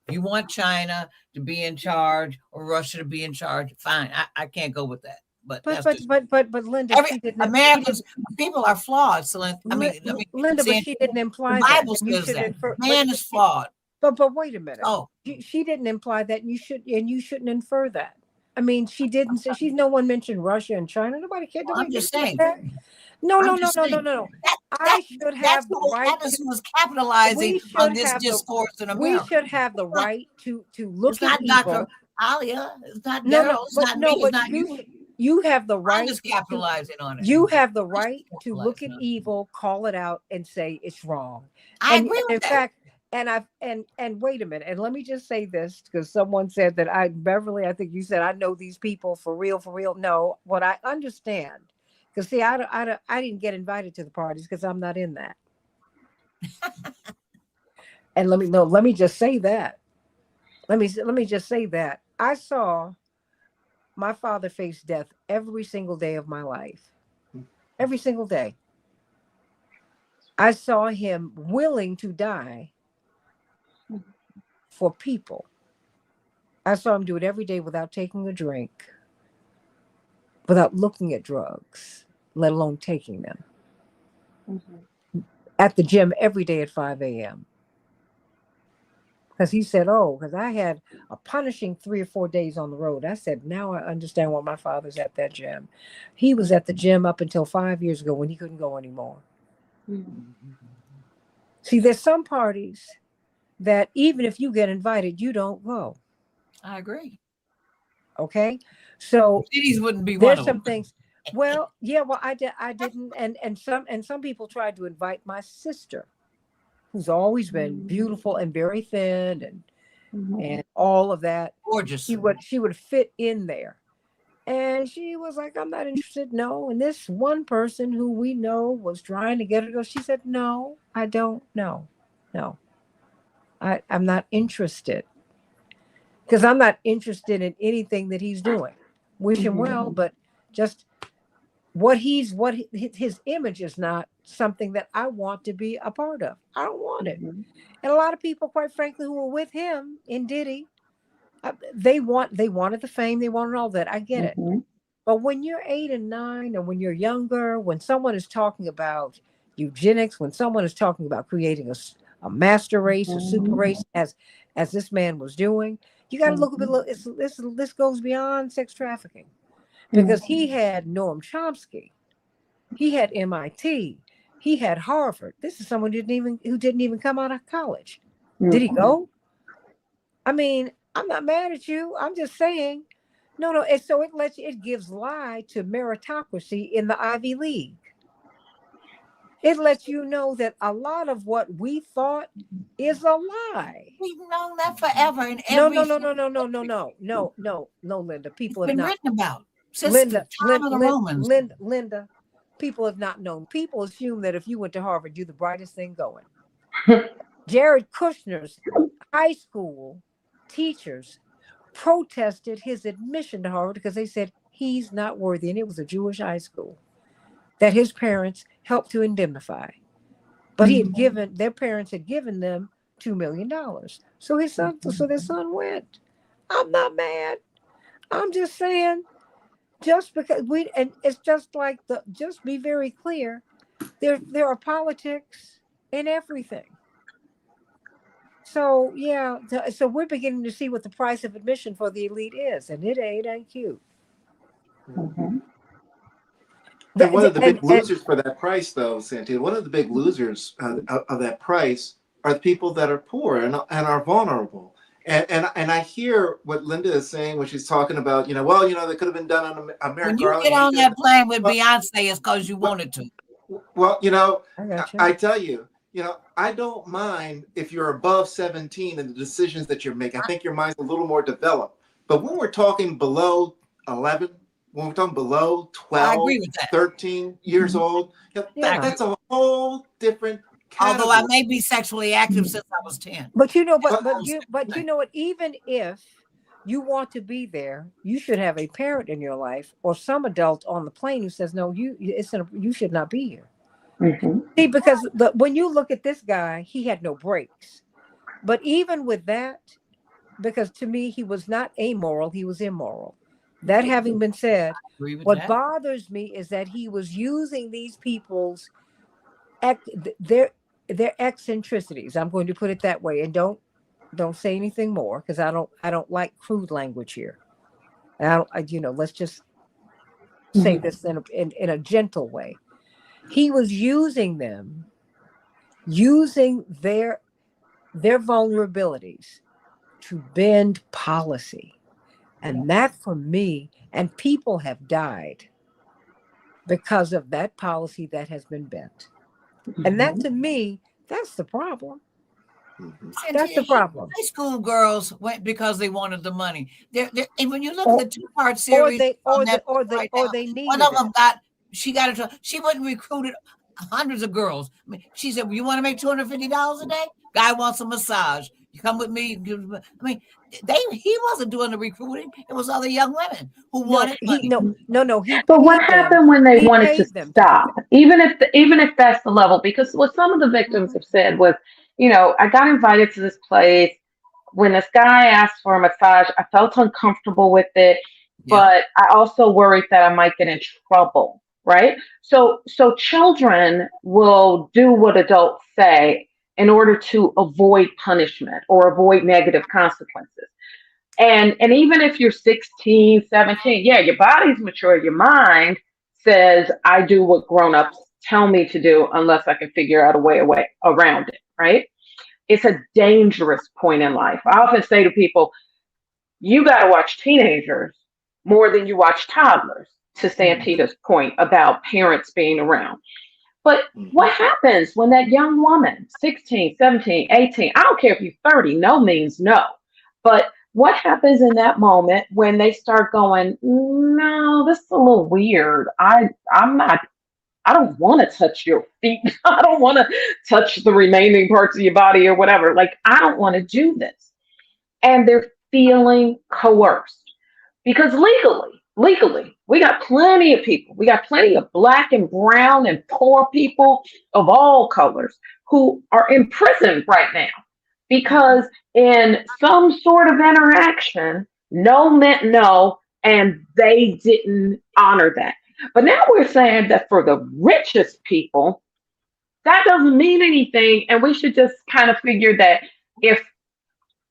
If you want China to be in charge or Russia to be in charge, fine. I can't go with that. But Linda, every she didn't. Americans, people are flawed. So Linda, but she didn't the imply that. Bible You says should that infer. man is flawed. But wait a minute. Oh, She didn't imply that. You shouldn't infer that. I mean, she didn't say. No one mentioned Russia and China. Nobody cared. I'm just saying. No. That, I should have the right. That is who is capitalizing on this discourse in We America. should have the right to look It's at not evil. Dr. Alia. It's not Daryl. It's not me. It's not you. You have the right. I'm just capitalizing on it. You have the right to look at evil, call it out, and say it's wrong. I agree with that. In fact, and wait a minute, and let me just say this, because someone said that Beverly, I think you said, I know these people for real. No, what I understand, because see, I didn't get invited to the parties because I'm not in that. And let me just say that. Let me just say that I saw my father face death every single day of my life. Every single day. I saw him willing to die for people. I saw him do it every day without taking a drink, without looking at drugs, let alone taking them. Mm-hmm. At the gym every day at 5 a.m. Because he said, because I had a punishing 3 or 4 days on the road. I said, now I understand why my father's at that gym. He was at the gym up until 5 years ago when he couldn't go anymore. Mm-hmm. See, there's some parties that even if you get invited, you don't go. I agree. Okay, so cities wouldn't be there's one some of them. things. Well, yeah, I didn't, and some people tried to invite my sister, who's always been beautiful and very thin and all of that. Gorgeous. She would fit in there, And she was like, I'm not interested. No. And this one person who we know was trying to get her to go. She said, no, I don't know. No, I'm not interested because I'm not interested in anything that he's doing. Wish him well, Mhm. but just his image is not something that I want to be a part of. I don't want it. Mhm. And a lot of people, quite frankly, who were with him in Diddy, they wanted the fame, they wanted all that. I get it. Mhm. But when you're 8 and 9, or when you're younger, when someone is talking about eugenics, when someone is talking about creating a master race, a super Mhm. race, as this man was doing, you got to look a bit. Mhm. This goes beyond sex trafficking because he Mhm. had Noam Chomsky, he had MIT, he had Harvard. This is someone who didn't even come out of college. Did he Mhm. go? I mean, I'm not mad at you. I'm just saying, no, no. And so it gives lie to meritocracy in the Ivy League. It lets you know that a lot of what we thought is a lie. We've known that forever in No, every no, no, no, single no, no, no, country. no, no, no, no, Linda. It's People have been not, written about since the Linda, time of the Romans. Linda. People have not known. People assume that if you went to Harvard, you're the brightest thing going. Jared Kushner's high school teachers protested his admission to Harvard because they said he's not worthy. And it was a Jewish high school that his parents helped to indemnify. But their parents had given them $2 million. So their son went. I'm not mad. I'm just saying, just because and it's just like just be very clear. There are politics in everything. So yeah, so we're beginning to see what the price of admission for the elite is, and it ain't cute. Mhm. And one of the big And losers for that price, though, Santita, one of the big losers of that price are the people that are poor and are vulnerable. And I hear what Linda is saying when she's talking about, well, that could have been done on When America you Early, get and we on should have. that plane with Well, Beyonce, it's because you well, wanted to. well, I got you. I tell you, I don't mind if you're above 17 and the decisions that you're making. I think your mind's a little more developed. But when we're talking below 11, when we're talking below I agree 12, with that. 13 years old, Yeah. that's a whole different Although I category. may be sexually active since I was 10. But But but you know what? Even if you want to be there, you should have a parent in your life or some adult on the plane who says, "No, you should not be here." Mhm. See, because when you look at this guy, he had no brakes. But even with that, because to me he was not amoral, he was immoral. That having been said, Agree with what that. bothers me is that he was using these people's ec- their their eccentricities. I'm going to put it that way, and don't say anything more because I don't like crude language here. And let's just say Mhm. this in a gentle way. He was using them, using their vulnerabilities to bend policy. And that for me, and people have died because of that policy that has been bent. And that Mhm. to me, that's the problem. Mhm. That's the Santita, problem. high school girls went because they wanted the money. And when you look at Or the two-part or series they on or Netflix they or they right or now, they one needed of it. them she went and recruited hundreds of girls. I mean, she said, "You want to make $250 a day? Guy wants a massage. You come with me." I mean, he wasn't doing the recruiting. It was other young women who No, wanted money. no, he But what paid them. happened when they He wanted to paid them to do stop? that. Even if that's the level, because what some of the victims have said was, I got invited to this place. When this guy asked for a massage, I felt uncomfortable with it, Yeah. but I also worried that I might get in trouble, right? So children will do what adults say in order to avoid punishment or avoid negative consequences. And even if you're 16, 17, yeah, your body's mature, your mind says, I do what grown-ups tell me to do unless I can figure out a way around it, right? It's a dangerous point in life. I often say to people, you got to watch teenagers more than you watch toddlers, to Mhm. Santita's point about parents being around. But Mhm. what happens when that young woman, 16, 17, 18, I don't care if you're 30, no means no. But what happens in that moment when they start going, no, this is a little weird. I'm not, I don't want to touch your feet. I don't want to touch the remaining parts of your body or whatever. Like, I don't want to do this. And they're feeling coerced because legally, we got plenty of people. We got plenty of black and brown and poor people of all colors who are in prison right now because in some sort of interaction, no meant no, and they didn't honor that. But now we're saying that for the richest people, that doesn't mean anything, and we should just kind of figure that if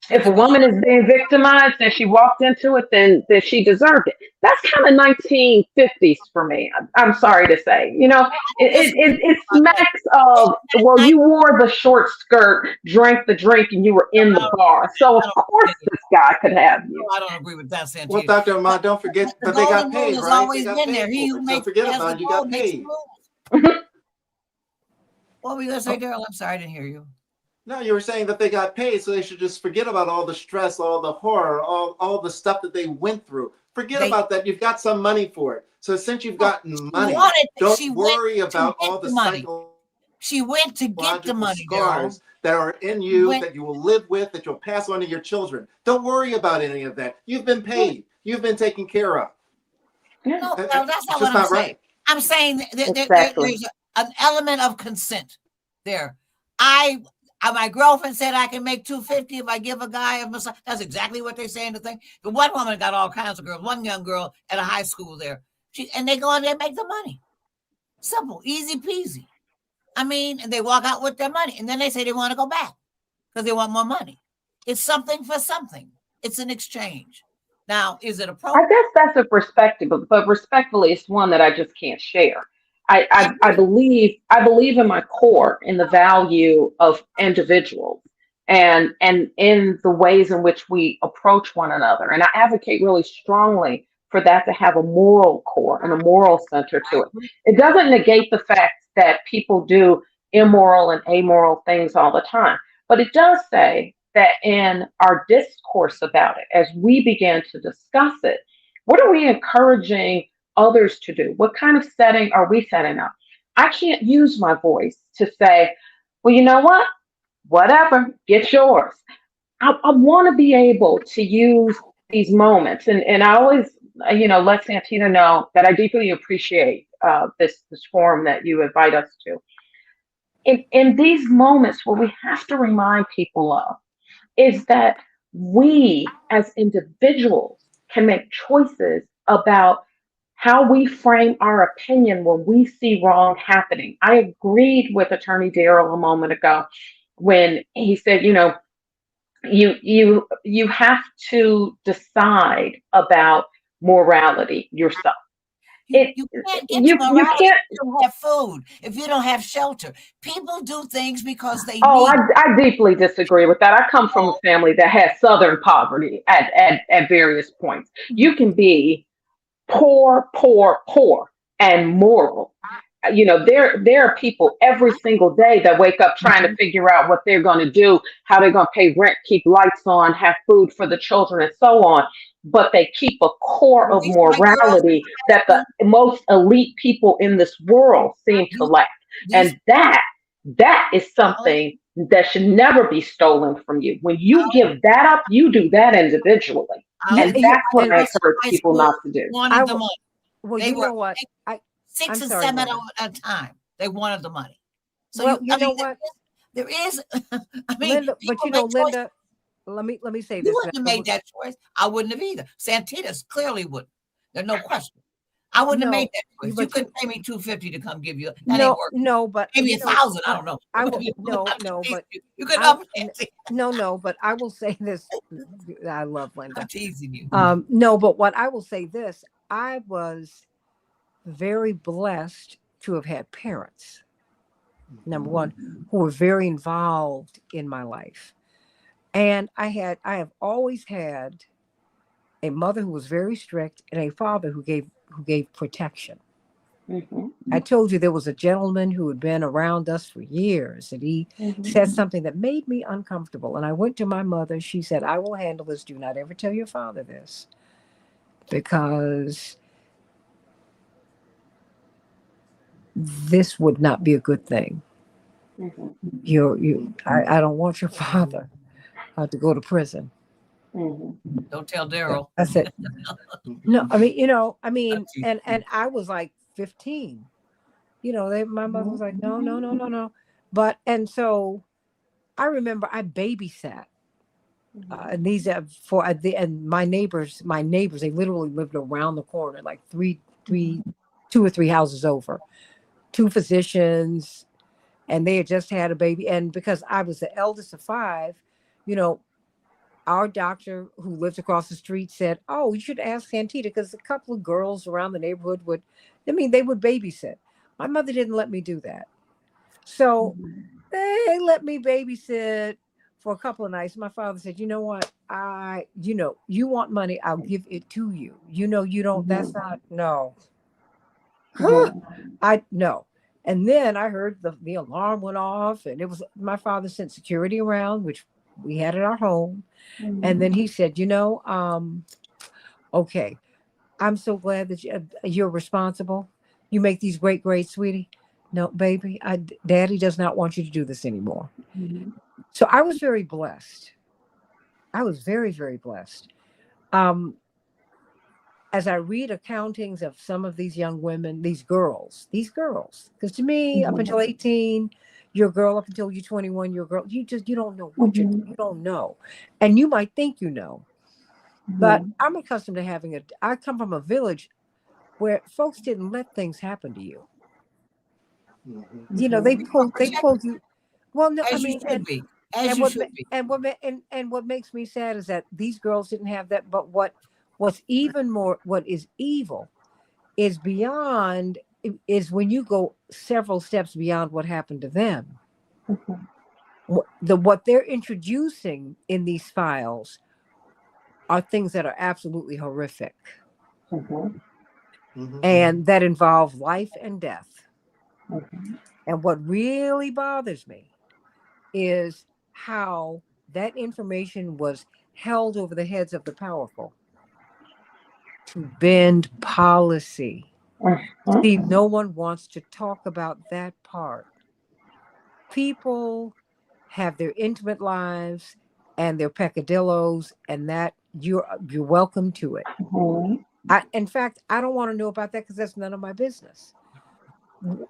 If a you want, woman is being victimized and she walked into it, then she deserved it. That's kind of 1950s for me. I'm sorry to say. You know, it smacks of, well, I, you wore the short skirt, drank the drink, and you were in the bar. So of I course don't, this guy could have you. I don't agree with that, Well, Santita. Dr. But Ahmad, don't forget, the but they got golden rule paid, has right? They always got been there. paid He for who it. So makes forget has the about it. You gold got makes the paid. rules. What were you gonna say, Daryl? I'm sorry, I didn't hear you. No, you were saying that they got paid, so they should just forget about all the stress, all the horror, all the stuff that they went through. Forget They about that. You've got some money for it. So since you've no, gotten she money, wanted. don't She went worry to about get all the the money. psychological She went to get the money, Daryl. scars that are in She you went. that you will live with, that you'll pass on to your children. Don't worry about any of that. You've been paid. You've been taken care of. Yeah, No, no, that's It's not what just I'm not saying. right. I'm saying exactly. there's an element of consent there. I, my girlfriend said I can make 250 if I give a guy a massage. That's exactly what they say in the thing. The one woman got all kinds of girls. One young girl at a high school there. And they go in there and make the money. Simple, easy peasy. I mean, and they walk out with their money, and then they say they want to go back because they want more money. It's something for something. It's an exchange. Now, is it I appropriate? guess that's a perspective, but respectfully, it's one that I just can't share. I agree. I believe in my core in the value of individuals and in the ways in which we approach one another. And I advocate really strongly for that to have a moral core and a moral center I to it. agree. It doesn't negate the fact that people do immoral and amoral things all the time, but it does say that in our discourse about it, as we begin to discuss it, what are we encouraging others to do? What kind of setting are we setting up? I can't use my voice to say, well, you know what? Whatever, get yours. I want to be able to use these moments. And I always, let Santita know that I deeply appreciate this forum that you invite us to. In these moments where we have to remind people of, is that we as individuals can make choices about how we frame our opinion when we see wrong happening. I agreed with Attorney Darrell a moment ago when he said, you have to decide about morality yourself. It You can't get to you morality can't. if you don't have food, if you don't have shelter. People do things because they Oh, need. I deeply disagree with that. I come from a family that has Southern poverty at various points. You can be poor, poor, poor, and moral. There are people every single day that wake up trying to Mhm. figure out what they're going to do, how they're going to pay rent, keep lights on, have food for the children, and so on. But they keep a core At of least my girls in morality high that the school, most elite people in this world seem to these, lack. these And that is oh, something that should never be stolen from you. When you oh, give that up, you do that individually. oh, Yeah, And these yeah, that's what and I girls in encourage high people not school to do. I wanted the will. money. Well, They you were know what? six I'm and sorry, seven Linda. at a time. They wanted the money. So Well, you I know mean, what, there is. I mean, Linda. But people you know, make choices. Linda. Let me say You this. wouldn't have made that choice. I wouldn't have either. Santitas clearly wouldn't. There's no question. I wouldn't have made No, that choice. You but couldn't pay me 250 to come give you. That ain't no, working. no, but Pay me you a know, thousand. I don't know. I will. No, no, but You couldn't I. offer that. No, but I will say this. I love I'm Linda. teasing you. No, but what I will say this. I was very blessed to have had parents. Number one, who were very involved in my life, and I have always had a mother who was very strict and a father who gave protection. Mm-hmm. I told you there was a gentleman who had been around us for years, and he Mm-hmm. said something that made me uncomfortable. And I went to my mother. She said, I will handle this. Do not ever tell your father this, because this would not be a good thing. Mm-hmm. I don't want your father to go to prison. Mm-hmm. Don't tell So Daryl. I said, no, I mean, and I was like 15. My mother was like, no, no, no, no, no. But, and so I remember I babysat. And these are for and my neighbors, they literally lived around the corner, like two or three houses over, two physicians, and they had just had a baby. And because I was the eldest of five, you know, our doctor who lived across the street said, "Oh, you should ask Santita because a couple of girls around the neighborhood they would babysit." My mother didn't let me do that. So they let me babysit for a couple of nights. My father said, "You know what? You want money, I'll give it to you. You don't, that's not, no." I no. And then I heard the alarm went off, and it was my father sent security around, which we had at our home. And then he said, okay, I'm so glad that you're responsible. You make these great grades, sweetie. No, baby, Daddy does not want you to do this anymore. So I was very blessed. I was very, very blessed. Um, as I read accountings of some of these young women, these girls, because to me, up until 18, you're a girl. Up until you're 21, you're a girl. You don't know what you don't know, and you might think you know. But I'm accustomed to I come from a village where folks didn't let things happen to you. They pulled you. Well, no, I As you mean, should be. As and you what should be. and what makes me sad is that these girls didn't have that. But what's even more, what is evil is beyond, is when you go several steps beyond what happened to them. What they're introducing in these files are things that are absolutely horrific, and that involve life and death. And what really bothers me is how that information was held over the heads of the powerful to bend policy. See, no one wants to talk about that part. People have their intimate lives and their peccadillos, and that you're welcome to it. In fact, I don't want to know about that because that's none of my business.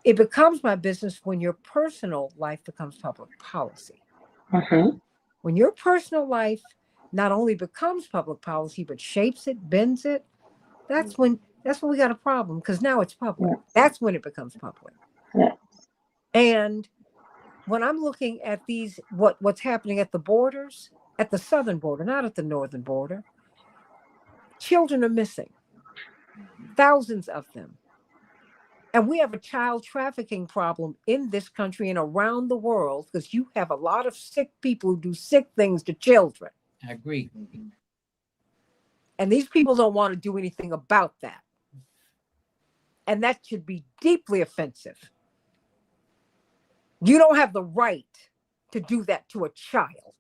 It becomes my business when your personal life becomes public policy. When your personal life not only becomes public policy but shapes it, bends it, that's when we got a problem, because now it's public. That's when it becomes public. And when I'm looking at what's happening at the borders, at the southern border, not at the northern border, children are missing, thousands of them. And we have a child trafficking problem in this country and around the world, because you have a lot of sick people who do sick things to children. I agree. And these people don't want to do anything about that. And that should be deeply offensive. You don't have the right to do that to a child.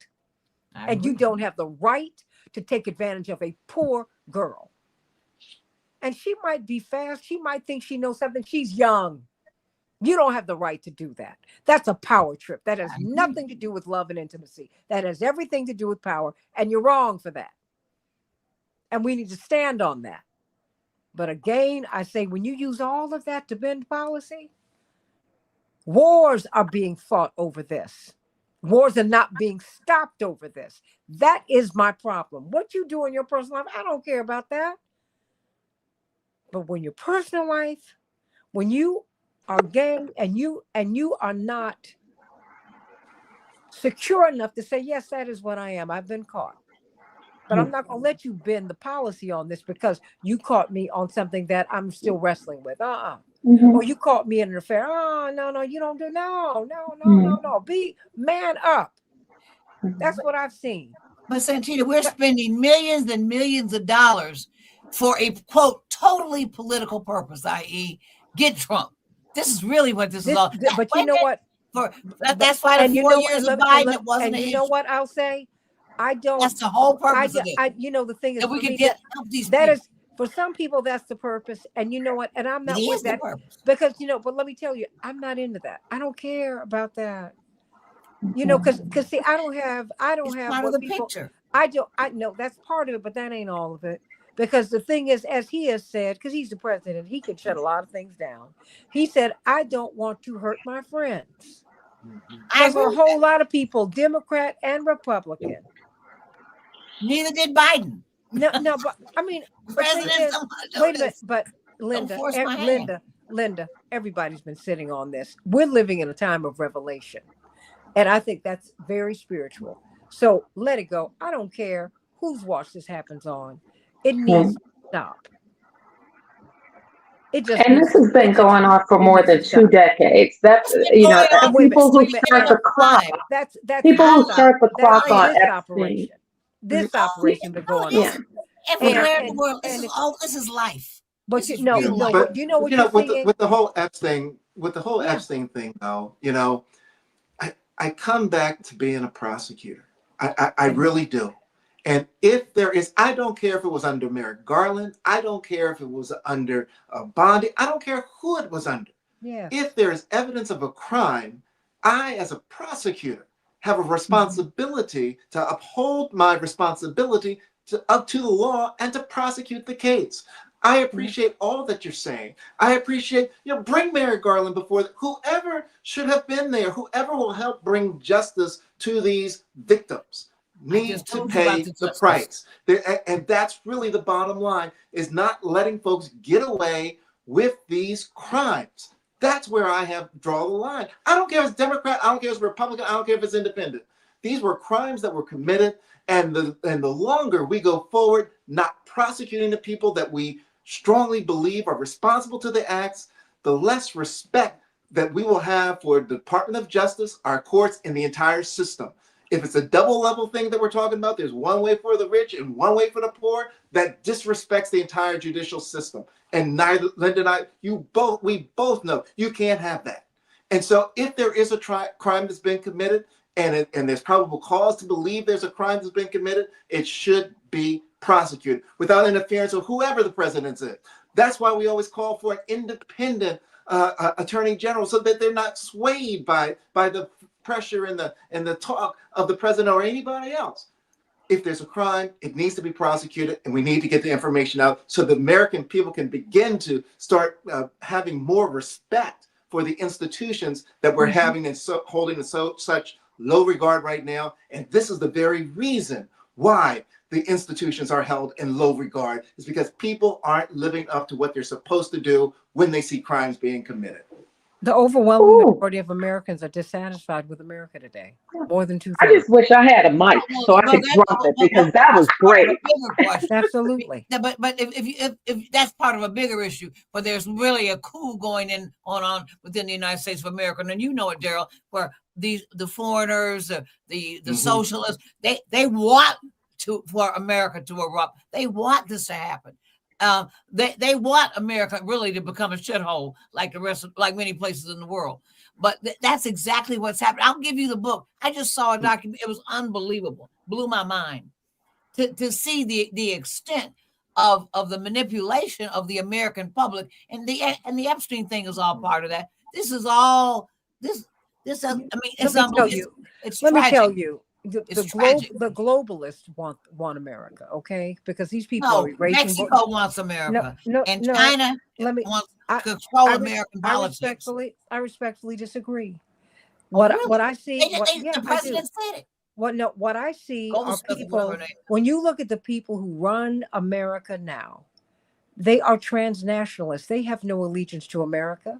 And you don't have the right to take advantage of a poor girl. And she might be fast. She might think she knows something. She's young. You don't have the right to do that. That's a power trip. That has nothing to do with love and intimacy. That has everything to do with power. And you're wrong for that. And we need to stand on that. But again, I say, when you use all of that to bend policy, wars are being fought over this. Wars are not being stopped over this. That is my problem. What you do in your personal life, I don't care about that. But when your personal life, when you are gay and you are not secure enough to say, yes, that is what I am. I've been caught. But I'm not going to let you bend the policy on this because you caught me on something that I'm still wrestling with. Or you caught me in an affair. Oh, no, you don't do. No. Be man up. That's what I've seen. But Santita, we're spending millions and millions of dollars for a, quote, totally political purpose, i.e., Get Trump. This is really what this is all. But you know what? That's why the 4 years of Biden, it wasn't and an you issue. know what I'll say? I don't. That's the whole purpose of it. You know, the thing is, That we for could me, get help these that people. is for some people that's the purpose. And you know what? And I'm It not is with the that purpose. because but let me tell you, I'm not into that. I don't care about that. You know, because see, I don't have It's part of what the people. picture. I know that's part of it, but that ain't all of it. Because the thing is, as he has said, because he's the president, he can shut a lot of things down. He said, "I don't want to hurt my friends." There's a whole lot of people, Democrat and Republican. Neither did Biden. No, but I mean, but thing is, wait a minute, but Linda, Linda, everybody's been sitting on this. We're living in a time of revelation. And I think that's very spiritual. So let it go. I don't care whose watch this happens on. It needs to stop. And this has been going on for more than 2 decades. That's, you know, people who start the clock. That's People who start the clock on this Epstein. operation. This operation been going on. Everywhere in the world. This is life. But you know what with the whole Epstein thing, though, you know, I come back to being a prosecutor. I really do. And if there is, I don't care if it was under Merrick Garland. I don't care if it was under Bondi. I don't care who it was under. Yeah. If there is evidence of a crime, I, as a prosecutor, have a responsibility to uphold my responsibility up to the law and to prosecute the case. I appreciate all that you're saying. I appreciate, bring Merrick Garland before whoever should have been there, whoever will help bring justice to these victims needs to pay the price. And that's really the bottom line, is not letting folks get away with these crimes. That's where I have drawn the line. I don't care if it's Democrat, I don't care if it's Republican, I don't care if it's independent. These were crimes that were committed, and the longer we go forward, not prosecuting the people that we strongly believe are responsible to the acts, the less respect that we will have for the Department of Justice, our courts, and the entire system. If it's a double level thing that we're talking about, there's one way for the rich and one way for the poor, that disrespects the entire judicial system. And neither Linda and I, we both know you can't have that. And so if there is a crime that's been committed, and there's probable cause to believe there's a crime that's been committed, it should be prosecuted without interference of whoever the president is. That's why we always call for an independent attorney general, so that they're not swayed by the pressure and the talk of the president or anybody else. If there's a crime, it needs to be prosecuted, and we need to get the information out so the American people can begin to start having more respect for the institutions that we're having and holding in such low regard right now. And this is the very reason why the institutions are held in low regard, is because people aren't living up to what they're supposed to do when they see crimes being committed. The overwhelming majority of Americans are dissatisfied with America today. More than 2/3. I just wish I had a mic so I could drop it, because that was great. Absolutely. But if that's part of a bigger issue, but there's really a coup going on within the United States of America, and you know it, Daryl, where the foreigners, the socialists, they want for America to erupt. They want this to happen. They want America really to become a shithole like like many places in the world. But that's exactly what's happening. I'll give you the book. I just saw a document. It was unbelievable. Blew my mind to see the extent of the manipulation of the American public, and the Epstein thing is all part of that. This is all this. I mean, it's unbelievable. Let me tell you. The globalists want America, okay? Because these people are erasing. Mexico wants America, and China wants to control American politics. I respectfully disagree. What I see, the president said it. What I see are people. When you look at the people who run America now, they are transnationalists. They have no allegiance to America.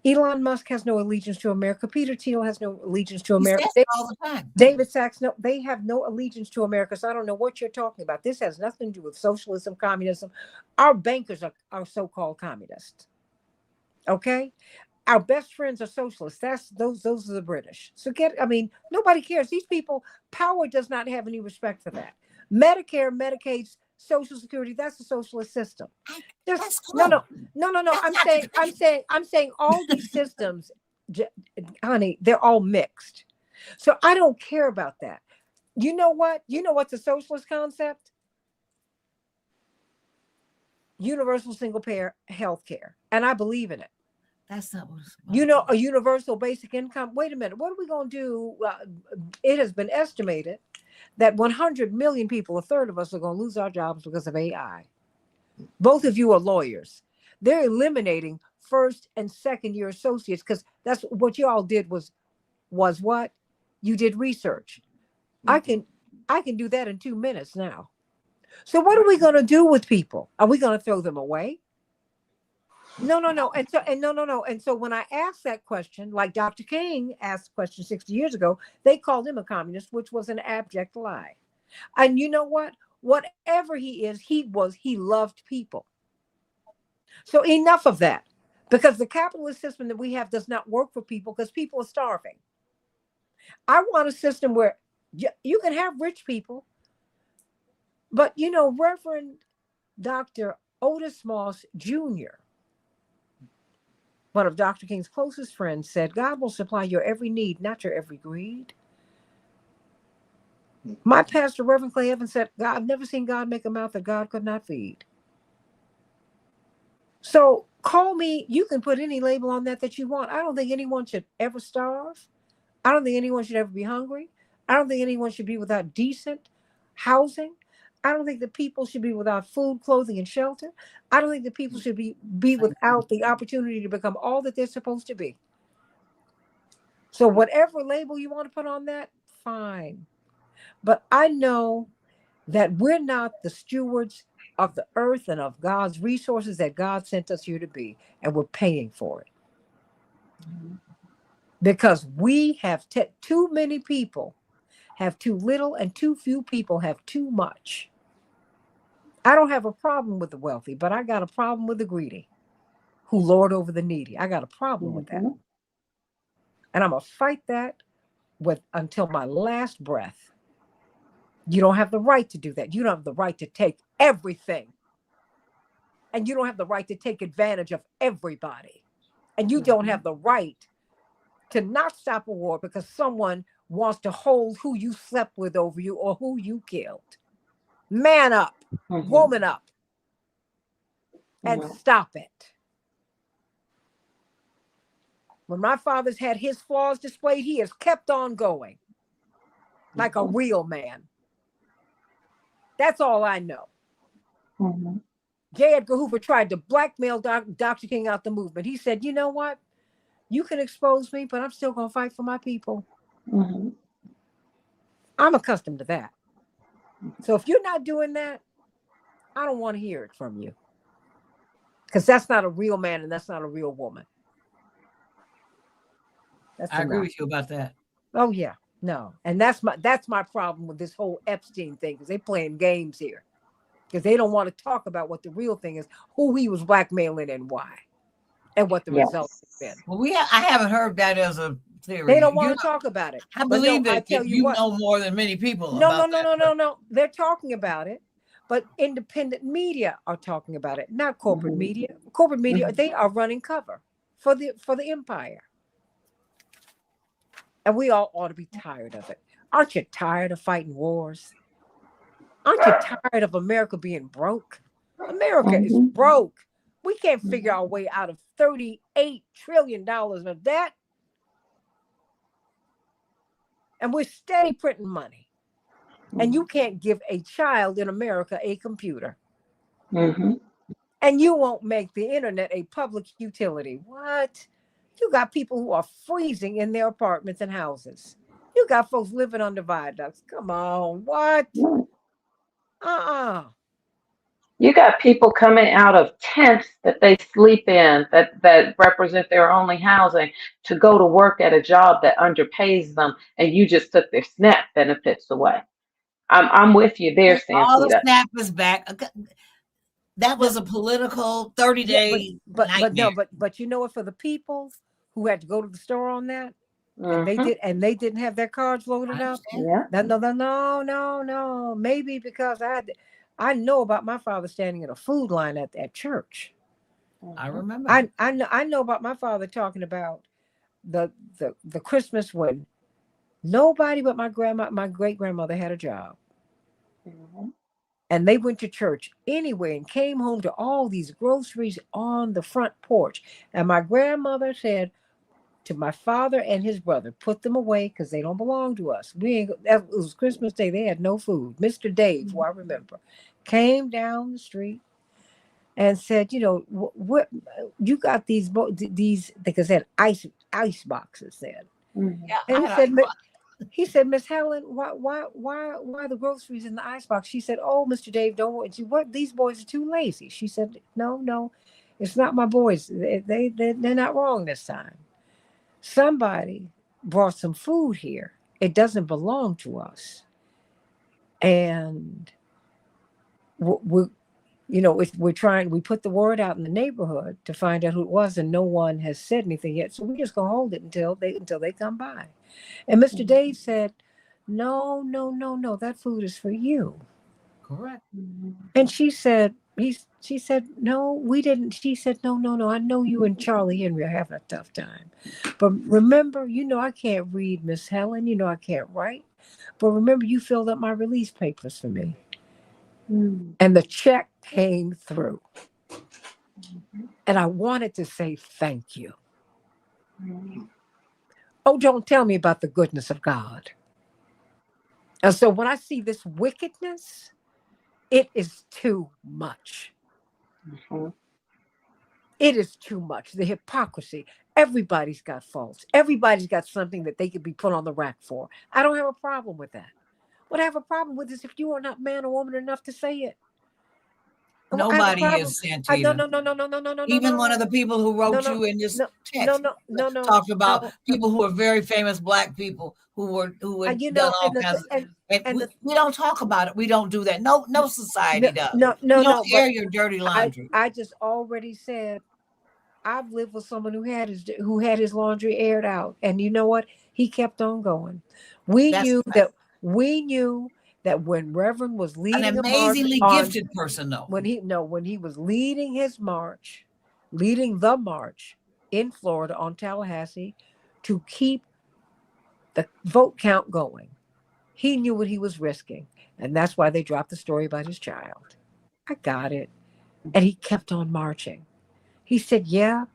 Elon Musk has no allegiance to America. Peter Thiel has no allegiance to America. All the time. David Sachs, no, they have no allegiance to America. So I don't know what you're talking about. This has nothing to do with socialism, communism. Our bankers are so-called communists. Okay? Our best friends are socialists. Those are the British. So nobody cares. These people, power does not have any respect for that. Medicare, Medicaid's Social Security. That's a socialist system. That's No, cool. no. I'm saying all these systems, honey, they're all mixed. So I don't care about that. You know what? You know what's a socialist concept? Universal single payer health care. And I believe in it. That's not what it's about. You know, a universal basic income. Wait a minute. What are we going to do? It has been estimated that 100 million people, a third of us, are going to lose our jobs because of AI. Both of you are lawyers. They're eliminating first and second year associates because that's what you all did was what? You did research. I can do that in 2 minutes now. So what are we going to do with people? Are we going to throw them away? No. And so when I asked that question, like Dr. King asked the question 60 years ago, they called him a communist, which was an abject lie. And you know what? Whatever he is, he loved people. So enough of that, because the capitalist system that we have does not work for people because people are starving. I want a system where you can have rich people, but you know, Reverend Dr. Otis Moss Jr., one of Dr. King's closest friends, said, God will supply your every need, not your every greed. My pastor, Reverend Clay Evans, said, I've never seen God make a mouth that God could not feed. So call me, you can put any label on that you want. I don't think anyone should ever starve. I don't think anyone should ever be hungry. I don't think anyone should be without decent housing. I don't think that people should be without food, clothing, and shelter. I don't think that people should be without the opportunity to become all that they're supposed to be. So whatever label you want to put on that, fine. But I know that we're not the stewards of the earth and of God's resources that God sent us here to be, and we're paying for it. Because we have too many people have too little and too few people have too much. I don't have a problem with the wealthy, but I got a problem with the greedy who lord over the needy. I got a problem with that. And I'm going to fight that until my last breath. You don't have the right to do that. You don't have the right to take everything. And you don't have the right to take advantage of everybody. And you don't have the right to not stop a war because someone wants to hold who you slept with over you or who you killed. Man up, woman up, and stop it. When my father's had his flaws displayed, he has kept on going like a real man. That's all I know. J. Edgar Hoover tried to blackmail Dr. King out the movement. He said, you know what? You can expose me, but I'm still going to fight for my people. I'm accustomed to that. So if you're not doing that, I don't want to hear it from you. Because that's not a real man and that's not a real woman. I agree with you about that. Oh, yeah. No. And that's my problem with this whole Epstein thing, because they're playing games here. Because they don't want to talk about what the real thing is, who he was blackmailing and why, and what the results have been. Well, I haven't heard that as a theory. They don't want to talk about it. I believe that you know more than many people. No. They're talking about it, but independent media are talking about it, not corporate media. Corporate media, they are running cover for the empire. And we all ought to be tired of it. Aren't you tired of fighting wars? Aren't you tired of America being broke? America is broke. We can't figure our way out of $38 trillion of debt. And we're steady printing money. And you can't give a child in America a computer. And you won't make the internet a public utility. What? You got people who are freezing in their apartments and houses. You got folks living under viaducts. Come on, what? You got people coming out of tents that they sleep in that represent their only housing to go to work at a job that underpays them, and you just took their SNAP benefits away. I'm with you there, Santita. All the SNAP is back. That was a political 30-day nightmare. But you know what? For the people who had to go to the store on that, and they didn't have their cards loaded up. Yeah. No. Maybe because I know about my father standing in a food line at church. I remember. I know about my father talking about the Christmas when nobody but my great grandmother had a job. Mhm. And they went to church anyway and came home to all these groceries on the front porch. And my grandmother said to my father and his brother, put them away because they don't belong to us. It was Christmas Day. They had no food. Mr. Dave, who I remember, came down the street and said, what you got these because they had ice boxes then. Mhm. Yeah, And I he had said, Miss Helen, why the groceries in the icebox? She said, oh, Mr. Dave, don't worry. What? These boys are too lazy. She said, no, it's not my boys. They're not wrong this time. Somebody brought some food here. It doesn't belong to us. And we put the word out in the neighborhood to find out who it was, and no one has said anything yet. So we're just gonna hold it until they come by. And Mr. Dave said, no, that food is for you. correct. Mhm. And she said, no, we didn't. She said, no, I know you and Charlie Henry are having a tough time. But remember, I can't read, Miss Helen. I can't write. But remember, you filled up my release papers for me. Mhm. And the check came through. Mhm. And I wanted to say thank you. Mhm. Oh, don't tell me about the goodness of God. And so when I see this wickedness, it is too much. Mhm. It is too much. The hypocrisy. Everybody's got faults. Everybody's got something that they could be put on the rack for. I don't have a problem with that. What I have a problem with is if you are not man or woman enough to say it. I have a Nobody problem. is, No, Santita. no, no, no, no, no, no, no, no, Even one of no, the people who no, wrote no, you in this no, no, text no, no, talked about no, no. people who are very famous black people who had done all And kinds of, and and we don't talk about it. We don't do that. No society does. no, You don't no. But air your dirty laundry. I just already said I've lived with someone who had his laundry aired out, and you know what? He kept on going. We That's knew right. that we knew that when Reverend was An leading a march amazingly on gifted person, though. when he was leading his march, leading the march in Florida on Tallahassee to keep the vote count going. He knew what he was risking, and that's why they dropped the story about his child. I got it. And he kept on marching. He said, yeah,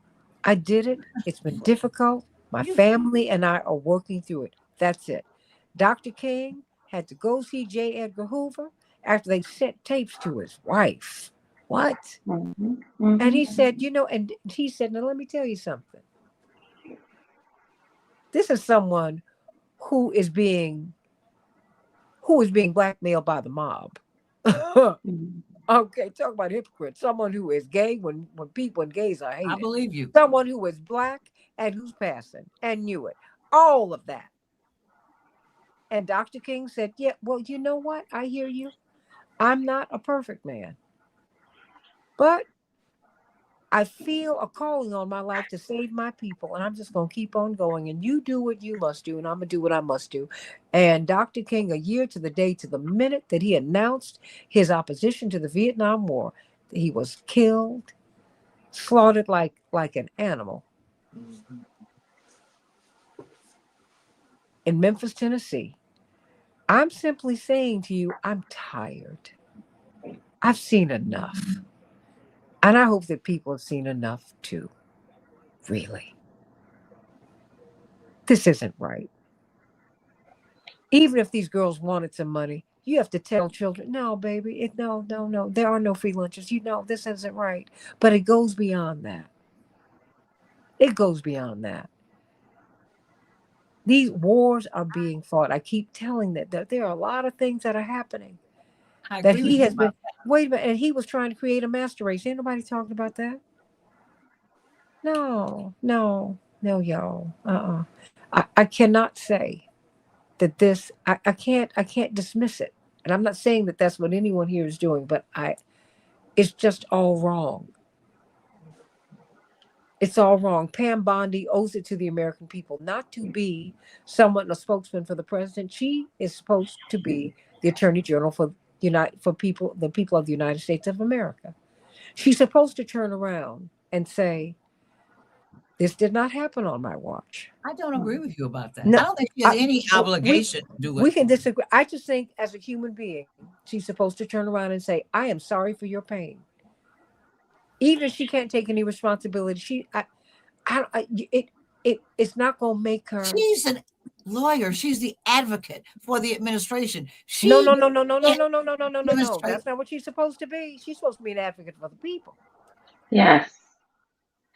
I did it. It's been difficult. My You, family and I are working through it. That's it. Dr. King had to go see J. Edgar Hoover after they sent tapes to his wife. What? Mhm. And he Mhm. said, and he said, now let me tell you something. This is someone who is being blackmailed by the mob. Mhm. Okay, talk about hypocrite. Someone who is gay when gays are I hated. believe you. Someone who is black and who's passing and knew it. All of that. And Dr. King said, yeah, well, you know what? I hear you. I'm not a perfect man, but I feel a calling on my life to save my people, and I'm just going to keep on going. And you do what you must do, and I'm going to do what I must do. And Dr. King, a year to the day, to the minute that he announced his opposition to the Vietnam War, he was killed, slaughtered like an animal Mhm. in Memphis, Tennessee. I'm simply saying to you, I'm tired. I've seen enough. And I hope that people have seen enough too. Really. This isn't right. Even if these girls wanted some money, you have to tell children, no, baby, no. There are no free lunches. This isn't right. But it goes beyond that. It goes beyond that. These wars are being fought. I keep telling that there are a lot of things that are happening I that agree with he you has about been, wait a minute, and he was trying to create a master race. Ain't nobody talking about that. No, y'all. I cannot say that I can't dismiss it. And I'm not saying that that's what anyone here is doing, but it's just all wrong. It's all wrong. Pam Bondi owes it to the American people not to be someone, a spokesman for the president. She is supposed to be the attorney general the people of the United States of America. She's supposed to turn around and say, "This did not happen on my watch." I don't agree with you about that. I No, don't think she has any we obligation to do we it. can disagree. I just think, as a human being, she's supposed to turn around and say, "I am sorry for your pain," even if she can't take any responsibility. It's not going to make her. She's a lawyer. She's the advocate for the administration. No, She no, no, no, no, no, can't no, no, no, no, no, no, no. demonstrate. That's not what she's supposed to be. She's supposed to be an advocate for the people. Yes.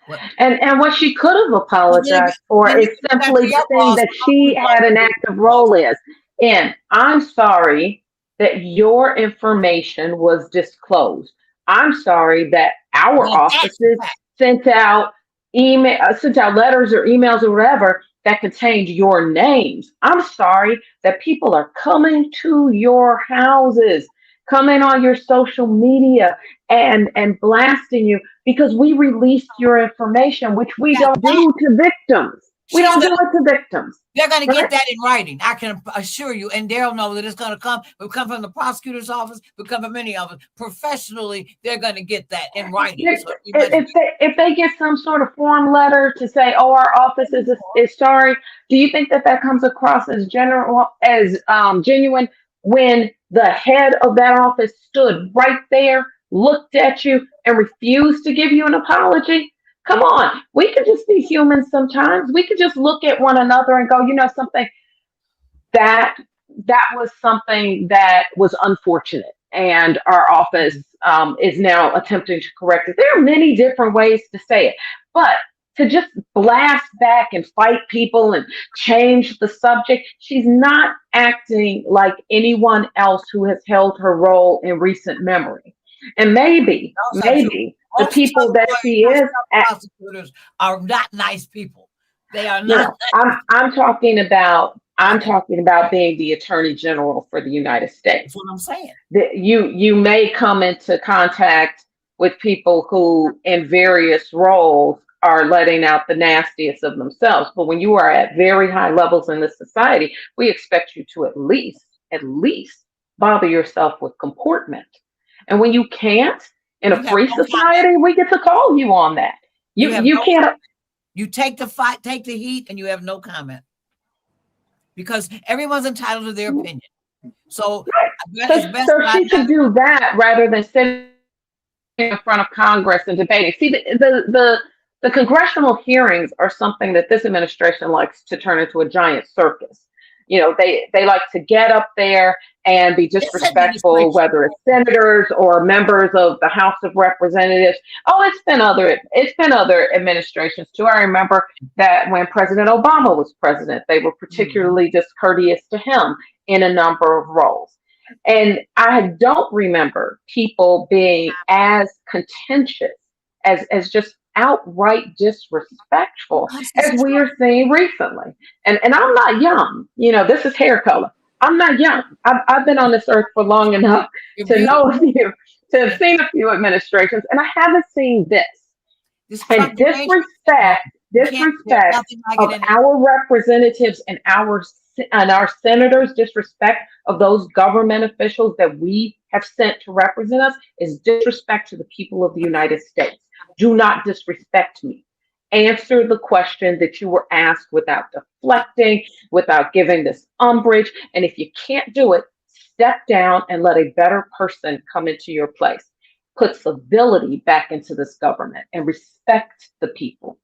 Well, And what she could have well, then, apologized for then is you go back to simply your saying boss. that she had an active role is. And I'm sorry that your information was disclosed. I'm sorry that our Now that's the offices fact. sent out sent out letters or emails or whatever that contained your names. I'm sorry that people are coming to your houses, coming on your social media and blasting you because we released your information, which we Now don't that do to victims. We she's don't do gonna it to victims, they're gonna get right? that in writing. I can assure you, and they'll know that it's gonna come. It'll come from the prosecutor's office. It'll come from many of us. Professionally, they're gonna get that in writing. If So you must if they get some sort of form letter to say, "Oh, our office is sorry," do you think that that comes across as general as genuine when the head of that office stood right there, looked at you, and refused to give you an apology? Come on, we could just be human sometimes. We could just look at one another and go, you know something, that that was something that was unfortunate, and our office is now attempting to correct it. There are many different ways to say it, but to just blast back and fight people and change the subject, she's not acting like anyone else who has held her role in recent memory. And that's not true. maybe the Most people tough that lawyers, she most is tough prosecutors are not nice people. They are no, not. no. I'm talking about being the Attorney General for the United That's States. what I'm saying. That you may come into contact with people who in various roles are letting out the nastiest of themselves. But when you are at very high levels in this society, we expect you to at least bother yourself with comportment. And when you can't in a You have free no comment. society, we get to call you on that. You You have you no. can't. You take the fight, take the heat, and you have no comment because everyone's entitled to their opinion. So So, it's best so that she I not. could do that rather than sitting in front of Congress and debating. See, the congressional hearings are something that this administration likes to turn into a giant circus. They like to get up there and be This disrespectful, administration. whether it's senators or members of the House of Representatives. Oh, it's been other administrations too. I remember that when President Obama was president, they were Mhm. particularly discourteous to him in a number of roles. And I don't remember people being as contentious as just outright disrespectful Because it's as we true. are seeing recently. And I'm not young. This is hair color. I'm not young. I've been on this earth for long enough You're to beautiful. know a few, to have seen a few administrations, and I haven't seen this. This And Trump deranged. No, disrespect, you can't. There's disrespect nothing like it of in it. our representatives and our senators, disrespect of those government officials that we have sent to represent us is disrespect to the people of the United States. Do not disrespect me. Answer the question that you were asked without deflecting, without giving this umbrage. And if you can't do it, step down and let a better person come into your place. Put civility back into this government and respect the people.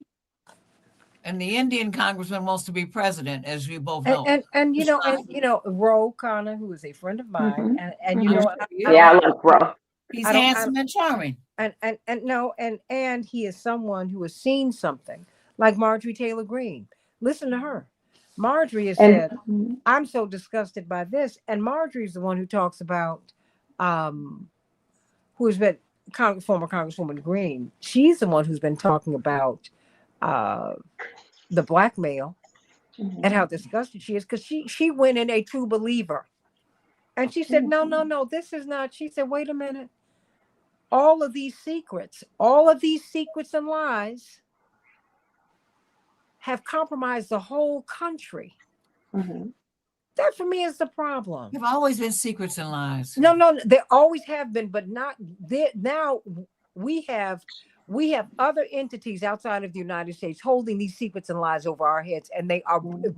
And the Indian congressman wants to be president, as we both And know. and and It's fine. Ro Connor, who is a friend of mine, Hmm. and I'm Hmm. sure he I is. don't Yeah, I have love Bro. He's I don't I handsome and charming. and no and he is someone who has seen something like Marjorie Taylor Greene. Listen to her. Marjorie has And said, "I'm so disgusted by this," and Marjorie's the one who talks about um who has been former Congresswoman Green. She's the one who's been talking about uh the blackmail and how disgusted she is because she went in a true believer. And she said, "No, no, no, this is not." She said, "Wait a minute. All of these secrets and lies have compromised the whole country. Mhm. That for me is the problem. There've always been secrets and lies. No, there always have been, but not there. Now we have other entities outside of the United States holding these secrets and lies over our heads, and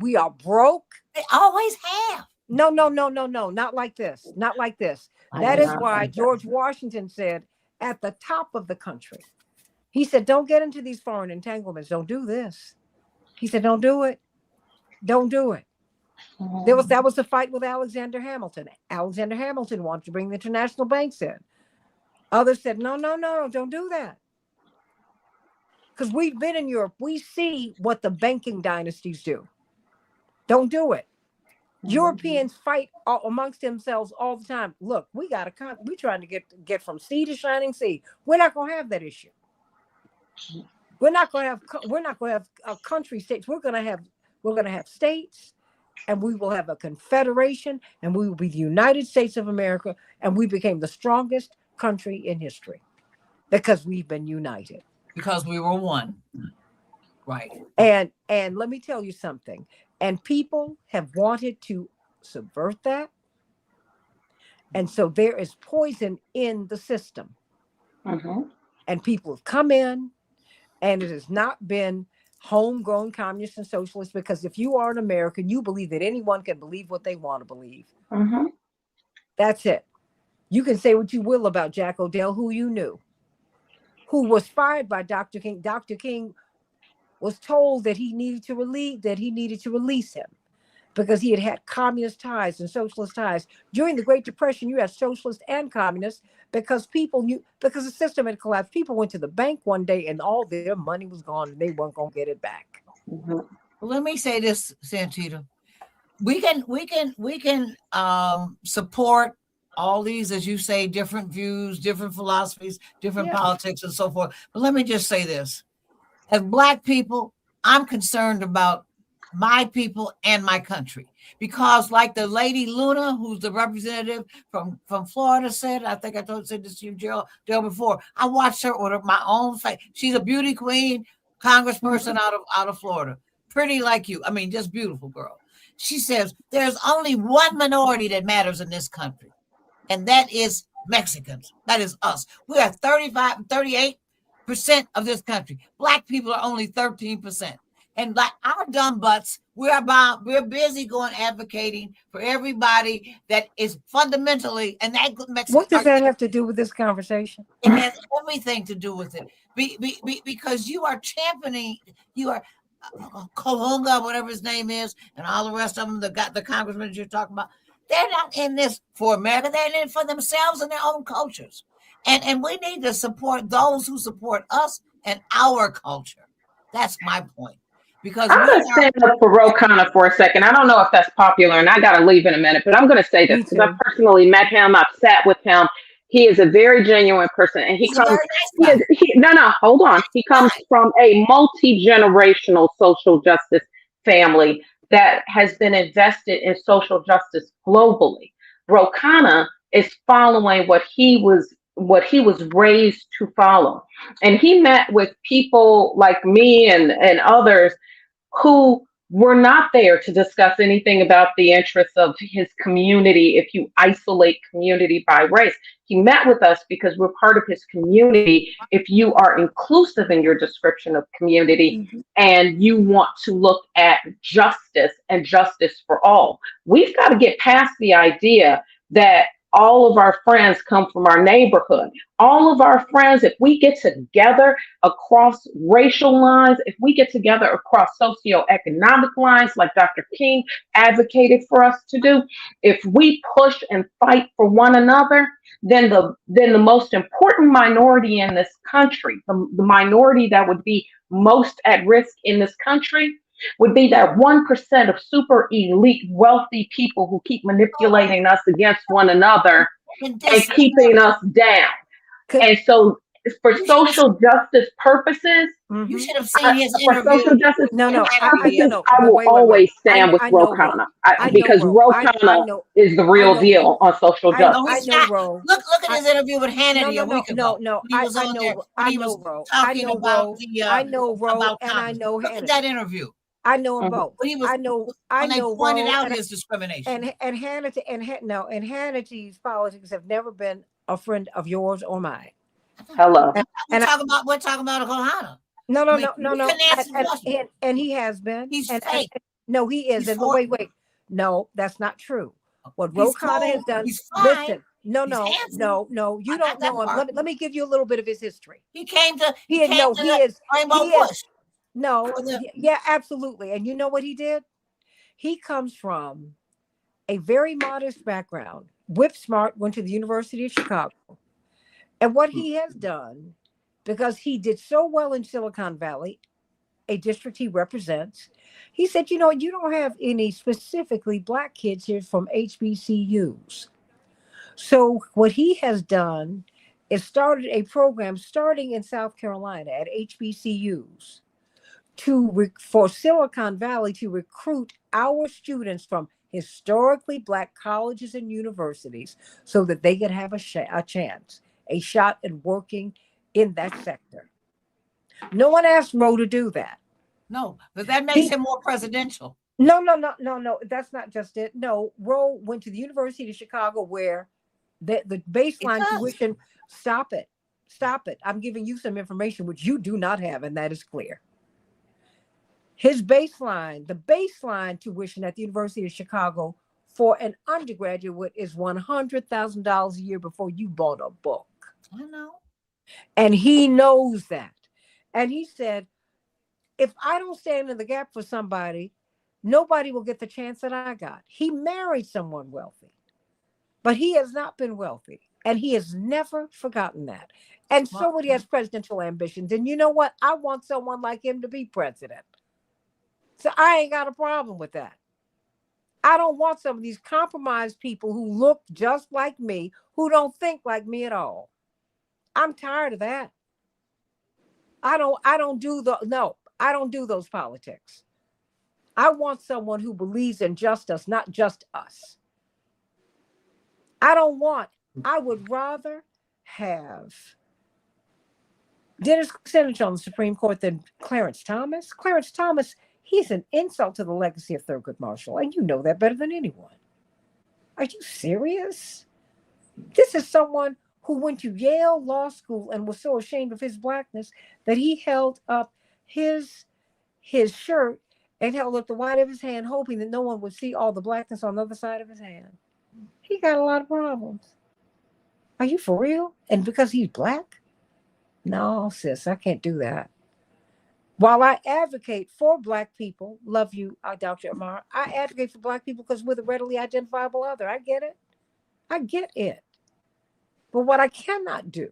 we are broke. They always have. No, not like this. Not like this. That is why George Washington said at the top of the country, he said, don't get into these foreign entanglements. Don't do this. He said, don't do it. Don't do it. That was the fight with Alexander Hamilton. Alexander Hamilton wanted to bring the international banks in. Others said, no, don't do that. Because we've been in Europe. We see what the banking dynasties do. Don't do it. Europeans fight amongst themselves all the time. Look, we're trying to get from sea to shining sea. We're not going to have that issue. We're not going to have country states. We're going to have states, and we will have a confederation, and we will be the United States of America, and we became the strongest country in history because we've been united. Because we were one. Right. And let me tell you something. And people have wanted to subvert that. And so there is poison in the system. And people have come in, and it has not been homegrown communists and socialists, because if you are an American, you believe that anyone can believe what they want to believe. That's it. You can say what you will about Jack O'Dell, who you knew, who was fired by Dr. King. Dr. King was told that he needed to release him because he had had communist ties and socialist ties. During the Great Depression, you had socialists and communists because because the system had collapsed. People went to the bank one day and all their money was gone and they weren't going to get it back. Well, let me say this, Santita. We can support all these, as you say, different views, different philosophies, different politics, and so forth. But let me just say this. As Black people, I'm concerned about my people and my country, because like the lady Luna, who's the representative from Florida, said, I think I said this to you, Gerald, before. I watched her with my own face. She's a beauty queen, congressperson out of Florida, pretty like you. I mean, just beautiful girl. She says there's only one minority that matters in this country, and that is Mexicans. That is us. We are 38% of this country. Black people are only 13%. And like our dumb butts, we're busy going advocating for everybody that is fundamentally, and that what does that have to do with this conversation? It has everything to do with it. Because you are championing, you are Kohunga, whatever his name is, and all the rest of them, the congressmen you're talking about. They're not in this for America. They're in it for themselves and their own cultures. And we need to support those who support us and our culture. That's my point. Because I'm going to stand up for Ro Khanna for a second. I don't know if that's popular, and I got to leave in a minute, but I'm going to say this because I personally met him. I've sat with him. He is a very genuine person, and he comes. Hold on. He comes from a multi-generational social justice family that has been invested in social justice globally. Ro Khanna is following what he was raised to follow. And he met with people like me and others who were not there to discuss anything about the interests of his community. If you isolate community by race, he met with us because we're part of his community. If you are inclusive in your description of community and you want to look at justice and justice for all, we've got to get past the idea that all of our friends come from our neighborhood. All of our friends, if we get together across racial lines, if we get together across socioeconomic lines, like Dr. King advocated for us to do, if we push and fight for one another, then the most important minority in this country, the minority that would be most at risk in this country, would be that 1% of super elite wealthy people who keep manipulating us against one another and keeping us down. And so for social justice purposes, you should have seen his for interview. social justice I will always stand with Ro Khanna because Ro Khanna is the real deal on social justice. I know Ro. Look at his interview with Hannity a week ago. I know Ro, and I know Hannity. Look at that interview. I know them Mhm. both. When he was, I when they know pointed Roe out his discrimination. and Hannity and Hannity's politics have never been a friend of yours or mine. Hello. And We're talking about Ohana. no, I no, mean, no, no, you no. can answer the question. And he has been. He's And fake. no, he is. He's And for, wait. No, that's not true. What he's Rokada has cool. done. He's fine. Listen, no, He's no, handsome. no. You I got don't that know him. part. Let me give you a little bit of his history. He came to He is Rainbow he is Push. no, For the, yeah, absolutely. And you know what he did? He comes from a very modest background. Whip smart, went to the University of Chicago. And what he has done, because he did so well in Silicon Valley, a district he represents, he said, you know, you don't have any specifically Black kids here from HBCUs. So what he has done is started a program starting in South Carolina at HBCUs for Silicon Valley to recruit our students from historically Black colleges and universities so that they could have a chance, a shot at working in that sector. No one asked Roe to do that. no, but that makes him more presidential. No. That's not just it. No, Roe went to the University of Chicago where the baseline tuition. Stop it. I'm giving you some information which you do not have, and that is clear. The baseline tuition at the University of Chicago for an undergraduate is $100,000 a year before you bought a book. I know. And he knows that. And he said, if I don't stand in the gap for somebody, nobody will get the chance that I got. He married someone wealthy, but he has not been wealthy. And he has never forgotten that. And somebody has presidential ambitions. And you know what? I want someone like him to be president. So I ain't got a problem with that. I don't want some of these compromised people who look just like me, who don't think like me at all. I'm tired of that. I don't do those politics. I want someone who believes in justice, not just us. I would rather have Dennis Kucinich on the Supreme Court than Clarence Thomas. Clarence Thomas, he's an insult to the legacy of Thurgood Marshall, and you know that better than anyone. Are you serious? This is someone who went to Yale Law School and was so ashamed of his Blackness that he held up his shirt and held up the white of his hand, hoping that no one would see all the Blackness on the other side of his hand. He got a lot of problems. Are you for real? And because he's Black? No, sis, I can't do that. While I advocate for Black people, love you, Dr. Amar, I advocate for Black people because we're the readily identifiable other. I get it. But what I cannot do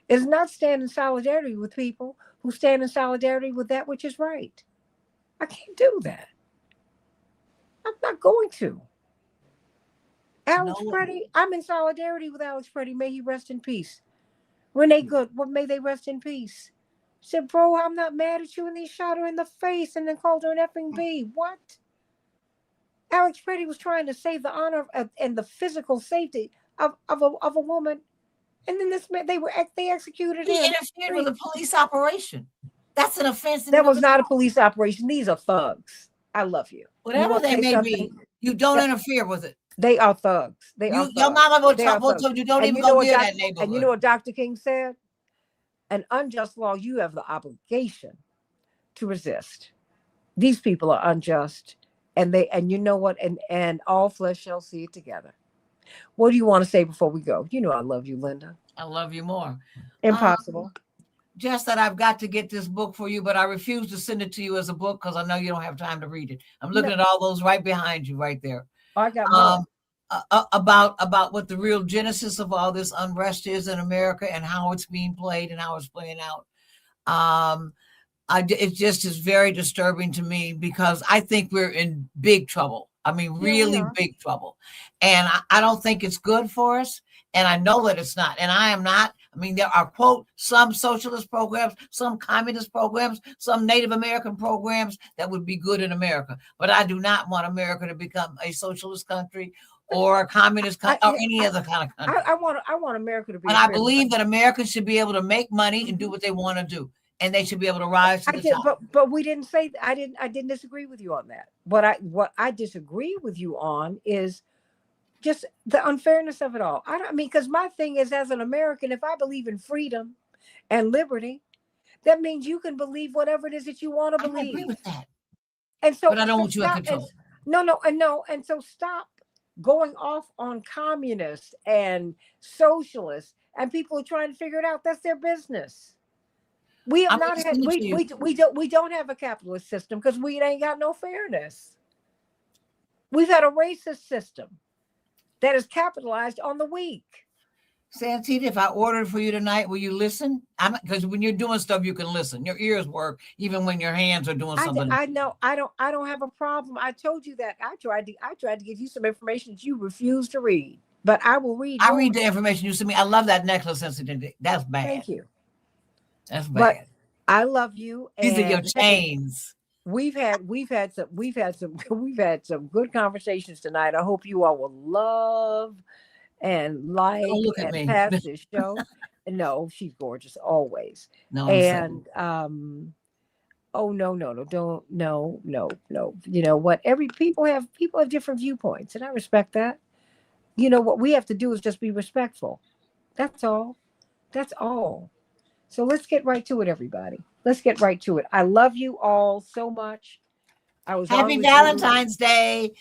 is not stand in solidarity with people who stand in solidarity with that which is right. I can't do that. I'm not going to. Alex Preddy, I'm in solidarity with Alex Preddy. May he rest in peace. Renee Good, may they rest in peace. Said, bro, I'm not mad at you. And they shot her in the face and then called her an effing B. What? Alex Preddy was trying to save the honor and the physical safety of a woman. And then this man, they executed him. He interfered with a police operation. That's an offense. That was not a police operation. These are thugs. I love you. Whatever they may be, you don't interfere with it. They are thugs. Your mama will tell you don't even go near that neighborhood. And you know what Dr. King said? An unjust law, you have the obligation to resist. These people are unjust. And you know what? And all flesh shall see it together. What do you want to say before we go? You know I love you, Linda. I love you more. Impossible. Just that I've got to get this book for you, but I refuse to send it to you as a book because I know you don't have time to read it. I'm looking at all those right behind you, right there. I got more. About what the real genesis of all this unrest is in America and how it's being played and how it's playing out. It just is very disturbing to me because I think we're in big trouble. I mean, really big trouble. And I don't think it's good for us. And I know that it's not. And I am not. I mean, there are, quote, some socialist programs, some communist programs, some Native American programs that would be good in America. But I do not want America to become a socialist country or a communist country or any other kind of country. I want America to be. And I believe that Americans should be able to make money and do what they want to do. and they should be able to rise to I the did, top. but we didn't say I didn't disagree with you on that. What I disagree with you on is just the unfairness of it all. I mean, because my thing is, as an American, if I believe in freedom and liberty, that means you can believe whatever it is that you want to I agree believe. with that. And so, But I don't want you in stop. control. And so stop going off on communists and socialists and people are trying to figure it out. That's their business. We have I'm not had listening to you. we don't have a capitalist system because we ain't got no fairness. We've had a racist system that is capitalized on the weak. Santita, if I ordered for you tonight, will you listen? Because when you're doing stuff, you can listen. Your ears work even when your hands are doing something. I know. I don't have a problem. I told you that. I tried to give you some information that you refused to read, but I will read. I read the information you sent me. I love that necklace sensitivity. That's bad. Thank you. That's bad. But I love you. These are your chains. We've had some good conversations tonight. I hope you all will love and like and pass this show. No, she's gorgeous always. No, and oh no, don't no. You know what? People have different viewpoints, and I respect that. You know what we have to do is just be respectful. That's all. That's all. So let's get right to it, everybody. Let's get right to it. I love you all so much. Happy Valentine's Day,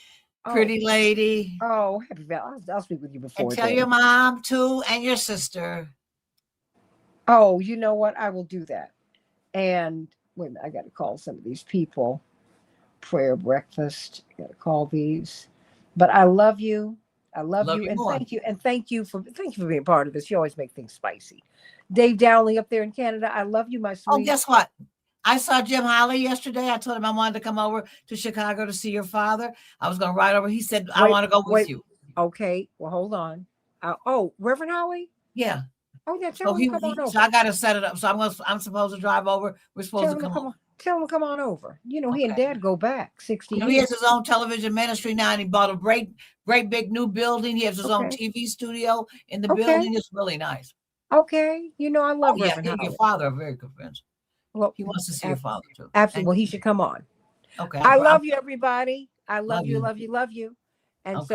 pretty lady. Oh, happy Valentine's. I'll speak with you before. And tell your mom too, and your sister. Oh, you know what? I will do that. And wait a minute, I got to call some of these people. Prayer breakfast. I got to call these. But I love you. I love you, and more. thank you, and thank you for being part of this. You always make things spicy. Dave Dowling up there in Canada. I love you, my sweet. Oh, guess what? I saw Jim Holly yesterday. I told him I wanted to come over to Chicago to see your father. I was going to ride over. He said, I want to go with you. Okay. Well, hold on. Reverend Holly? Yeah. Oh, yeah. Tell him to come on over. So I got to set it up. So I'm supposed to drive over. We're supposed to come over. Tell him to come on over. You know, he and Dad go back 60 years. He has his own television ministry now, and he bought a great big new building. He has his own TV studio in the building. It's really nice. Okay. You know, I love Reverend Holly. Your father are very good friends. Well, he wants to see your father too. Absolutely. Well, he should come on. Okay. I love you, everybody. I love you. And so